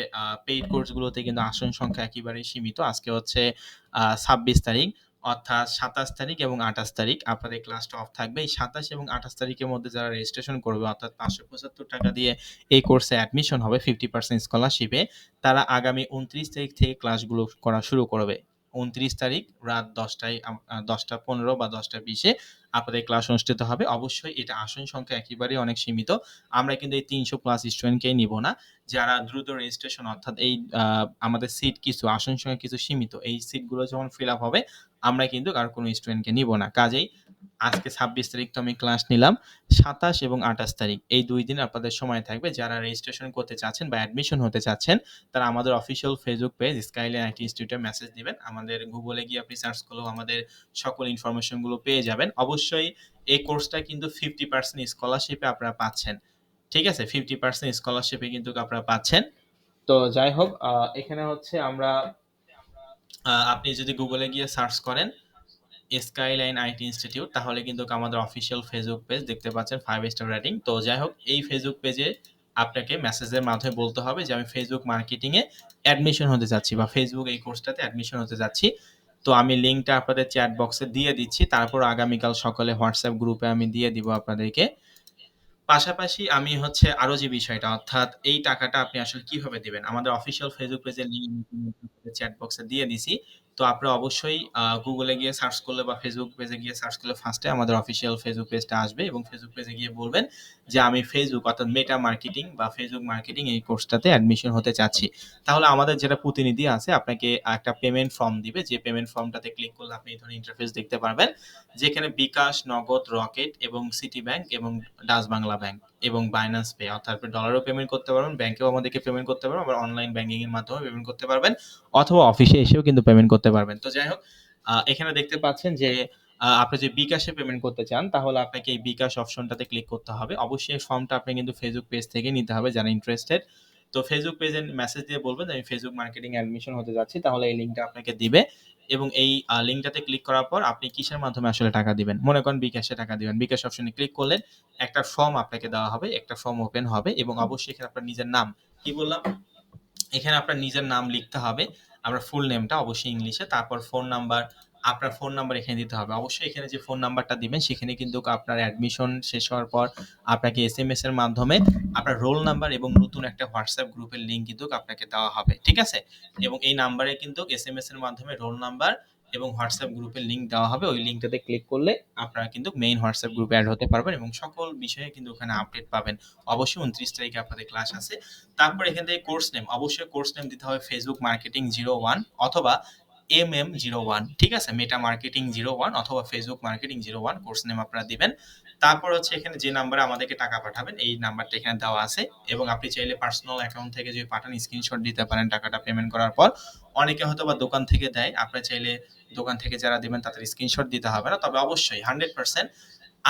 পেইড কোর্সগুলোতে কিন্তু আসন সংখ্যা একেবারেই সীমিত। আজকে হচ্ছে ২৬ তারিখ, অর্থাৎ ২৭ তারিখ এবং ২৮ তারিখ আপনাদের ক্লাসটা অফ থাকবে। এই ২৭ এবং ২৮ তারিখের মধ্যে যারা রেজিস্ট্রেশন করবে, অর্থাৎ ৳৫৭৫ দিয়ে এই কোর্সে অ্যাডমিশন হবে 50% স্কলারশিপে, তারা আগামী ২৯ তারিখ থেকে ক্লাসগুলো করা শুরু করবে। ২৯ তারিখ রাত ১০টায় ১০টা ১৫ বা ১০টা ২০-এ আপনাদের ক্লাস অনুষ্ঠিত হবে। অবশ্যই এটা আসন সংখ্যা একেবারেই অনেক সীমিত। আমরা কিন্তু এই ৩০০ প্লাস স্টুডেন্টকেই নিব না। যারা দ্রুত রেজিস্ট্রেশন, অর্থাৎ এই আমাদের সিট কিছু, আসন সংখ্যা কিছু সীমিত। এই সিটগুলো যখন ফিল আপ হবে, আমরা কিন্তু আর কোনো স্টুডেন্টকে নিব না। কাজেই আজকে ২৬ তারিখ তো আমি ক্লাস নিলাম। ২৭ এবং ২৮ তারিখ এই ২ দিন আপনাদের সময় থাকবে। যারা রেজিস্ট্রেশন করতে চাচ্ছেন বা অ্যাডমিশন হতে চাচ্ছেন, তারা আমাদের official Facebook page skyline IT ইনস্টিটিউটে মেসেজ দিবেন। আমাদের গুগলে গিয়ে আপনি সার্চ করলেও আমাদের সকল ইনফরমেশন গুলো পেয়ে যাবেন। অবশ্যই এই কোর্সটা কিন্তু 50% স্কলারশিপে আপনারা পাচ্ছেন। ঠিক আছে? 50% স্কলারশিপে কিন্তু আপনারা পাচ্ছেন। তো যাই হোক, এখানে হচ্ছে আমরা আপনি যদি গুগলে গিয়ে সার্চ করেন স্কাইলাইন আইটি ইনস্টিটিউট, তাহলে কিন্তু আমাদের অফিসিয়াল ফেসবুক পেজ দেখতে পাচ্ছেন 5 স্টার রেটিং। তো যাই হোক, এই ফেসবুক পেজে আপনাকে মেসেজের মাধ্যমে বলতে হবে যে আমি ফেসবুক মার্কেটিং এ অ্যাডমিশন হতে যাচ্ছি বা ফেসবুক এই কোর্সটাতে অ্যাডমিশন হতে যাচ্ছি। তো আমি লিঙ্কটা আপনাদের চ্যাট বক্সে দিয়ে দিচ্ছি। তারপর আগামীকাল সকালে হোয়াটসঅ্যাপ গ্রুপে আমি দিয়ে দিব আপনাদেরকে। পাশাপাশি আমি হচ্ছে আরো যে বিষয়টা, অর্থাৎ এই টাকাটা আপনি আসলে কিভাবে দিবেন? আমাদের অফিসিয়াল ফেসবুক পেজের লিংক চ্যাট বক্সে দিয়ে দিছি। তো আপনারা অবশ্যই গুগলে গিয়ে সার্চ করলে বা ফেসবুক পেজে গিয়ে সার্চ করলে ফার্স্টে আমাদের অফিসিয়াল ফেসবুক পেজটা আসবে এবং ফেসবুক পেজে গিয়ে বলবেন যে আমি ফেসবুক অর্থাৎ মেটা মার্কেটিং বা ফেসবুক মার্কেটিং এই কোর্সটাতে অ্যাডমিশন হতে চাচ্ছি। তাহলে আমাদের যেটা প্রতিনিধি আছে আপনাকে একটা পেমেন্ট ফর্ম দিবে, যে পেমেন্ট ফর্মটাতে ক্লিক করলে আপনি এই ধরনের ইন্টারফেস দেখতে পারবেন, যেখানে বিকাশ, নগদ, রকেট এবং সিটি ব্যাংক এবং ডাচ বাংলা ব্যাংক এবং বাইন্যান্স পে, অর্থাৎ আপনি ডলারও পেমেন্ট করতে পারবেন, ব্যাংকেও আমাদেরকে পেমেন্ট করতে পারবেন, আবার অনলাইন ব্যাংকিং এর মাধ্যমে পেমেন্ট করতে পারবেন, অথবা অফিসে এসেও কিন্তু পেমেন্ট করতে পারবেন। তো যাই হোক, এখানে দেখতে পাচ্ছেন যে আপনি যদি বিকাশে পেমেন্ট করতে চান তাহলে আপনাকে এই বিকাশ অপশনটাতে ক্লিক করতে হবে। অবশ্যই এই ফর্মটা আপনি কিন্তু ফেসবুক পেজ থেকে নিতে হবে যারা ইন্টারেস্টেড। তো ফেসবুক পেজে মেসেজ দিয়ে বলবেন যে আমি ফেসবুক মার্কেটিং অ্যাডমিশন হতে যাচ্ছি, তাহলে এই লিঙ্কটা আপনাকে দিবে এবং এই লিঙ্কটাতে ক্লিক করার পর আপনি কিসের মাধ্যমে আসলে টাকা দিবেন, মনে করেন বিকাশে টাকা দিবেন, বিকাশ অপশনে ক্লিক করলে একটা ফর্ম আপনাকে দেওয়া হবে, একটা ফর্ম ওপেন হবে এবং অবশ্যই এখানে আপনার নিজের নাম, কি বললাম, এখানে আপনার নিজের নাম লিখতে হবে, আপনার ফুল নেমটা অবশ্যই ইংলিশে, তারপর ফোন নাম্বার, আপনার ফোন নাম্বার এখানে দিতে হবে। অবশ্যই এখানে যে ফোন নাম্বারটা দিবেন সেখানে কিন্তু আপনার অ্যাডমিশন শেষ হওয়ার পর আপনাকে এসএমএস এর মাধ্যমে আপনার রোল নাম্বার এবং নতুন একটা হোয়াটসঅ্যাপ গ্রুপের লিঙ্ক কিন্তু আপনাকে দেওয়া হবে, ঠিক আছে? এবং এই নাম্বারে কিন্তু এসএমএস এর মাধ্যমে রোল নাম্বার এবং হোয়াটসঅ্যাপ গ্রুপের লিঙ্ক দেওয়া হবে। ওই লিঙ্কটাতে ক্লিক করলে আপনারা কিন্তু মেইন হোয়াটসঅ্যাপ গ্রুপে অ্যাড হতে পারবেন এবং সকল বিষয়ে কিন্তু ওখানে আপডেট পাবেন। অবশ্যই 29 তারিখে আপনাদের ক্লাস আছে। তারপর এখান থেকে কোর্স নেম, অবশ্যই কোর্স নেম দিতে হবে ফেসবুক মার্কেটিং 01 অথবা MM01, ঠিক আছে? মেটা মার্কেটিং 01 অথবা ফেসবুক মার্কেটিং 01 কোর্স নেম আপনারা দিবেন। তারপর হচ্ছে এখানে যে নাম্বারে আমাদেরকে টাকা পাঠাবেন এই নাম্বারটা এখানে দেওয়া আছে এবং আপনি চাইলে পার্সোনাল অ্যাকাউন্ট থেকে যদি পাঠান স্ক্রিনশট দিতে পারেন টাকাটা পেমেন্ট করার পর। অনেকে হয়তো বা দোকান থেকে দেয়, আপনি চাইলে দোকান থেকে যারা দিবেন তাদের স্ক্রিনশট দিতে হবে না, তবে অবশ্যই 100%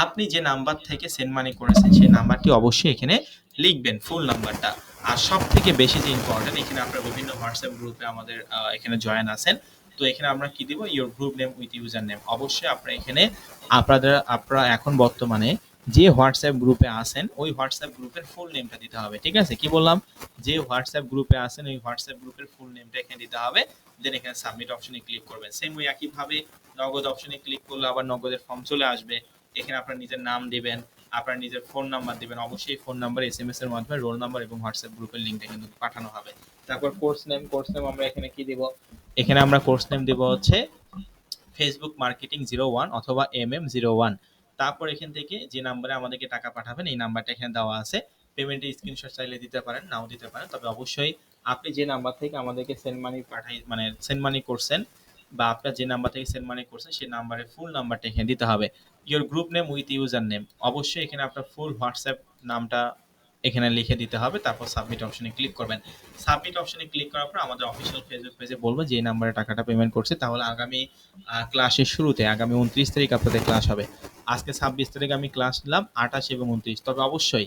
আপনি যে নাম্বার থেকে সেন্ড মানি করেছেন সেই নাম্বারটি অবশ্যই এখানে লিখবেন, ফুল নাম্বারটা। আর সব থেকে বেশি যে ইম্পর্টেন্ট, এখানে আপনার বিভিন্ন হোয়াটসঅ্যাপ গ্রুপে আমাদের এখানে জয়েন আছেন। তো এখানে আমরা কি দিব, your group name with user name. অবশ্যই আপনারা এখানে আপনারা এখন বর্তমানে যে হোয়াটসঅ্যাপ গ্রুপে আছেন ওই হোয়াটসঅ্যাপ গ্রুপের ফুল নেমটা দিতে হবে, ঠিক আছে? কি বললাম, যে হোয়াটসঅ্যাপ গ্রুপে আছেন ওই হোয়াটসঅ্যাপ গ্রুপের ফুল নেমটা এখানে দিতে হবে। দেন এখানে সাবমিট অপশনে ক্লিক করবেন। সেম ওই একইভাবে নগদ অপশনে ক্লিক করলে আবার নগদের ফর্ম চলে আসবে। এখানে আপনার নিজের নাম দিবেন, আপনার নিজের ফোন নাম্বার দিবেন, অবশ্যই ফোন নাম্বার এসএমএস এর মাধ্যমে রোল নাম্বার এবং হোয়াটসঅ্যাপ গ্রুপের লিংকটা কিন্তু পাঠানো হবে। তারপর কোর্স নেম আমরা এখানে কি দিব, এখানে আমরা কোর্স নেম দেব হচ্ছে ফেসবুক মার্কেটিং 01 অথবা MM01। তারপর এখান থেকে যে নাম্বারে আমাদেরকে টাকা পাঠাবেন এই নাম্বারটা এখানে দেওয়া আছে। পেমেন্টের স্ক্রিনশট চাইলে দিতে পারেন, নাও দিতে পারেন, তবে অবশ্যই আপনি যে নাম্বার থেকে আমাদেরকে সেন্ড মানি মানে সেন্ড মানি করছেন বা আপনার যে নাম্বার থেকে সেন্ড মানি করছেন সেই নাম্বারের ফুল নাম্বারটা এখানে দিতে হবে। Your group name with user name, অবশ্যই এখানে আপনার ফুল হোয়াটসঅ্যাপ নামটা এখানে লিখে দিতে হবে। তারপর সাবমিট অপশনে ক্লিক করবেন। সাবমিট অপশনে ক্লিক করার পর আমাদের অফিসিয়াল ফেসবুক পেজে বলবো যে এই নাম্বারে টাকাটা পেমেন্ট করছে। তাহলে আগামী ক্লাসের শুরুতে আগামী 29 তারিখ আপনাদের ক্লাস হবে। আজকে 26 তারিখ আমি ক্লাস নিলাম, 28 এবং 29, তবে অবশ্যই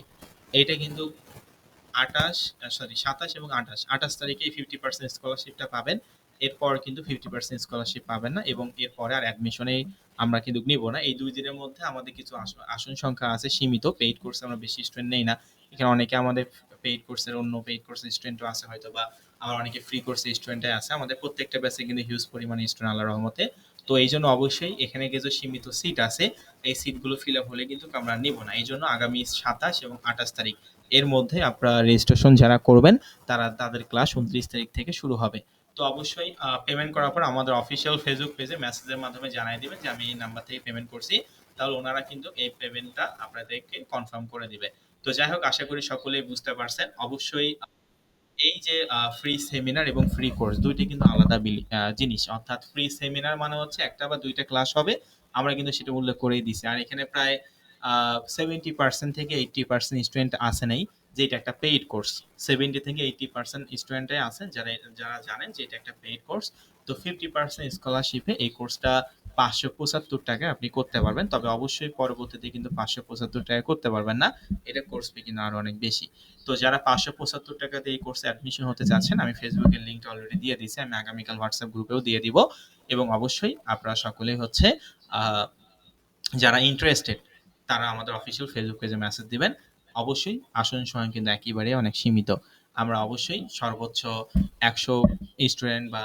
এইটা কিন্তু 27 এবং 28 তারিখে 50% স্কলারশিপটা পাবেন। এরপর কিন্তু 50% স্কলারশিপ পাবেন না এবং এরপরে আর অ্যাডমিশনেই আমরা কিন্তু নিব না। এই 2 দিনের মধ্যে আমাদের কিছু আসন সংখ্যা আছে সীমিত। পেইড কোর্সে আমরা বেশি স্টুডেন্ট নেই না। এখানে অনেকে আমাদের পেইড কোর্সের অন্য পেইড কোর্সের স্টুডেন্টও আছে হয়তো, বা আবার অনেকে ফ্রি কোর্সের স্টুডেন্টই আছে। আমাদের প্রত্যেকটা ব্যাচে কিন্তু হিউজ পরিমাণে স্টুডেন্ট আল্লাহর রহমতে। তো এইজন্য অবশ্যই এখানে কিছু সীমিত সিট আছে। এই সিটগুলো ফিল আপ হলে কিন্তু আমরা নিব না। এইজন্য আগামী 27 এবং 28 তারিখ এর মধ্যে আপনারা রেজিস্ট্রেশন যারা করবেন তাদের ক্লাস 29 তারিখ থেকে শুরু হবে। তো অবশ্যই পেমেন্ট করার পর আমাদের অফিসিয়াল ফেসবুক পেজে মেসেজের মাধ্যমে জানিয়ে দিবেন যে আমি এই নাম্বার থেকে পেমেন্ট করছি। তাহলে ওনারা কিন্তু এই পেমেন্টটা আপনাদেরকে কনফার্ম করে দিবে। তো যাই হোক, আশা করি সকলেই বুঝতে পারছেন। অবশ্যই এই যে ফ্রি সেমিনার এবং ফ্রি কোর্স দুইটি কিন্তু আলাদা জিনিস, অর্থাৎ ফ্রি সেমিনার মানে হচ্ছে একটা বা দুইটা ক্লাস হবে, আমরা কিন্তু সেটা উল্লেখ করেই দিছি। আর এখানে প্রায় 70% থেকে 80% স্টুডেন্ট আসে নাই, যে এটা একটা পেইড কোর্স। 70 থেকে 80% স্টুডেন্টই আছেন যারা যারা জানেন যে এটা একটা পেইড কোর্স। তো 50% স্কলারশিপে এই কোর্সটা 575 টাকায় আপনি করতে পারবেন, তবে অবশ্যই পরবর্তীতে কিন্তু 575 টাকায় করতে পারবেন না, এটা কোর্স ফি কিন্তু আরো অনেক বেশি। তো যারা 575 টাকাতে এই কোর্সে অ্যাডমিশন হতে চাচ্ছেন, আমি ফেসবুকের লিঙ্কটা অলরেডি দিয়ে দিয়েছি, আমি আগামীকাল হোয়াটসঅ্যাপ গ্রুপেও দিয়ে দিব। এবং অবশ্যই আপনারা সকলেই হচ্ছে আহ, যারা ইন্টারেস্টেড তারা আমাদের অফিসিয়াল ফেসবুক পেজে মেসেজ দিবেন। অবশ্যই আসন সংখ্যা কিন্তু একেবারে অনেক সীমিত। আমরা অবশ্যই সর্বোচ্চ ১০০ স্টুডেন্ট বা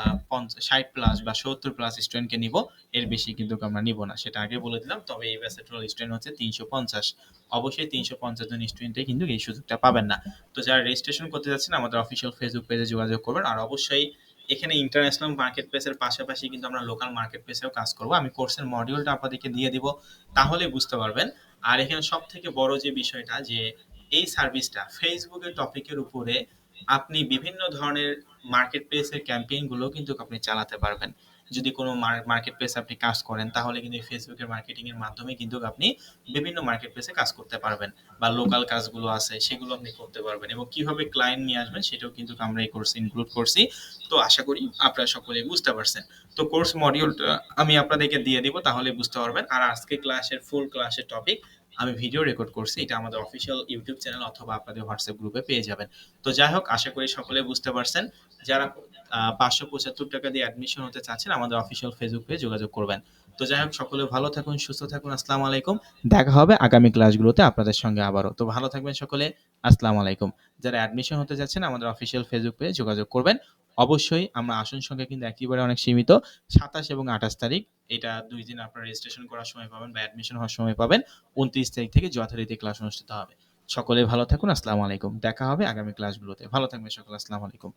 ৬০ প্লাস বা ৭০ প্লাস স্টুডেন্টকে নিব। এর বেশি কিন্তু আমরা নিব না। সেটা আগে বলে দিলাম। তবে এই ব্যাচের টোটাল স্টুডেন্ট হচ্ছে ৩৫০। অবশ্যই ৩৫০ জন স্টুডেন্টই কিন্তু এই সুযোগটা পাবেন না। তো যারা রেজিস্ট্রেশন করতে যাচ্ছেন আমাদের অফিসিয়াল ফেসবুক পেজে যোগাযোগ করবেন। আর অবশ্যই এখানে ইন্টারন্যাশনাল মার্কেট প্লেসের পাশাপাশি কিন্তু আমরা লোকাল মার্কেট প্লেসেও কাজ করব। আমি কোর্সের মডিউলটা আপনাদেরকে দিয়ে দিব। তাহলে বুঝতে পারবেন। আর এখানে সবথেকে বড় যে বিষয়টা যে এই সার্ভিসটা ফেসবুকের টপিকের উপরে আপনি বিভিন্ন ধরনের মার্কেট প্লেসের ক্যাম্পেইন গুলো কিন্তু আপনি চালাতে পারবেন। যদি কোনো মার্কেট প্লেস আপনি কাজ করেন তাহলে কিন্তু ফেসবুকের মার্কেটিং এর মাধ্যমে কিন্তু আপনি বিভিন্ন মার্কেট প্লেসে কাজ করতে পারবেন বা লোকাল কাজগুলো আছে সেগুলো আপনি করতে পারবেন এবং কিভাবে ক্লায়েন্ট নিয়ে আসবেন সেটাও কিন্তু আমরা এই কোর্সে ইনক্লুড করছি। তো আশা করি আপনারা সকলে বুঝতে পারছেন। তো কোর্স মডিউলটা আমি আপনাদেরকে দিয়ে দিব তাহলে বুঝতে পারবেন। আর আজকে ক্লাসের ফুল ক্লাসের টপিক আমি ভিডিও রেকর্ড করছি। এটা আমাদের অফিসিয়াল ইউটিউব চ্যানেল অথবা আপনাদের হোয়াটসঅ্যাপ গ্রুপে পেয়ে যাবেন। তো যাই হোক আশা করি সকলে বুঝতে পারছেন। যারা ৫৭৫ টাকা দিয়ে অ্যাডমিশন হতে চাচ্ছেন আমাদের অফিসিয়াল ফেসবুক পেজে যোগাযোগ করবেন। তো যাই হোক সকলে ভালো থাকুন, সুস্থ থাকুন। আসসালামু আলাইকুম। দেখা হবে আগামী ক্লাসগুলোতে আপনাদের সঙ্গে আবারও। তো ভালো থাকবেন সকলে। আসসালামু আলাইকুম। যারা অ্যাডমিশন হতে যাচ্ছেন আমাদের অফিসিয়াল ফেসবুক পেজে যোগাযোগ করবেন। অবশ্যই আমরা আসন সংখ্যা কিন্তু একেবারে অনেক সীমিত। ২৭ এবং ২৮ তারিখ এটা ২ দিন আপনারা রেজিস্ট্রেশন করার সময় পাবেন বা অ্যাডমিশন হওয়ার সময় পাবেন। ২৯ তারিখ থেকে যথারীতি ক্লাস অনুষ্ঠিত হবে। সকলে ভালো থাকুন। আসসালামু আলাইকুম। দেখা হবে আগামী ক্লাসগুলোতে। ভালো থাকবেন সকলে। আসসালামু আলাইকুম।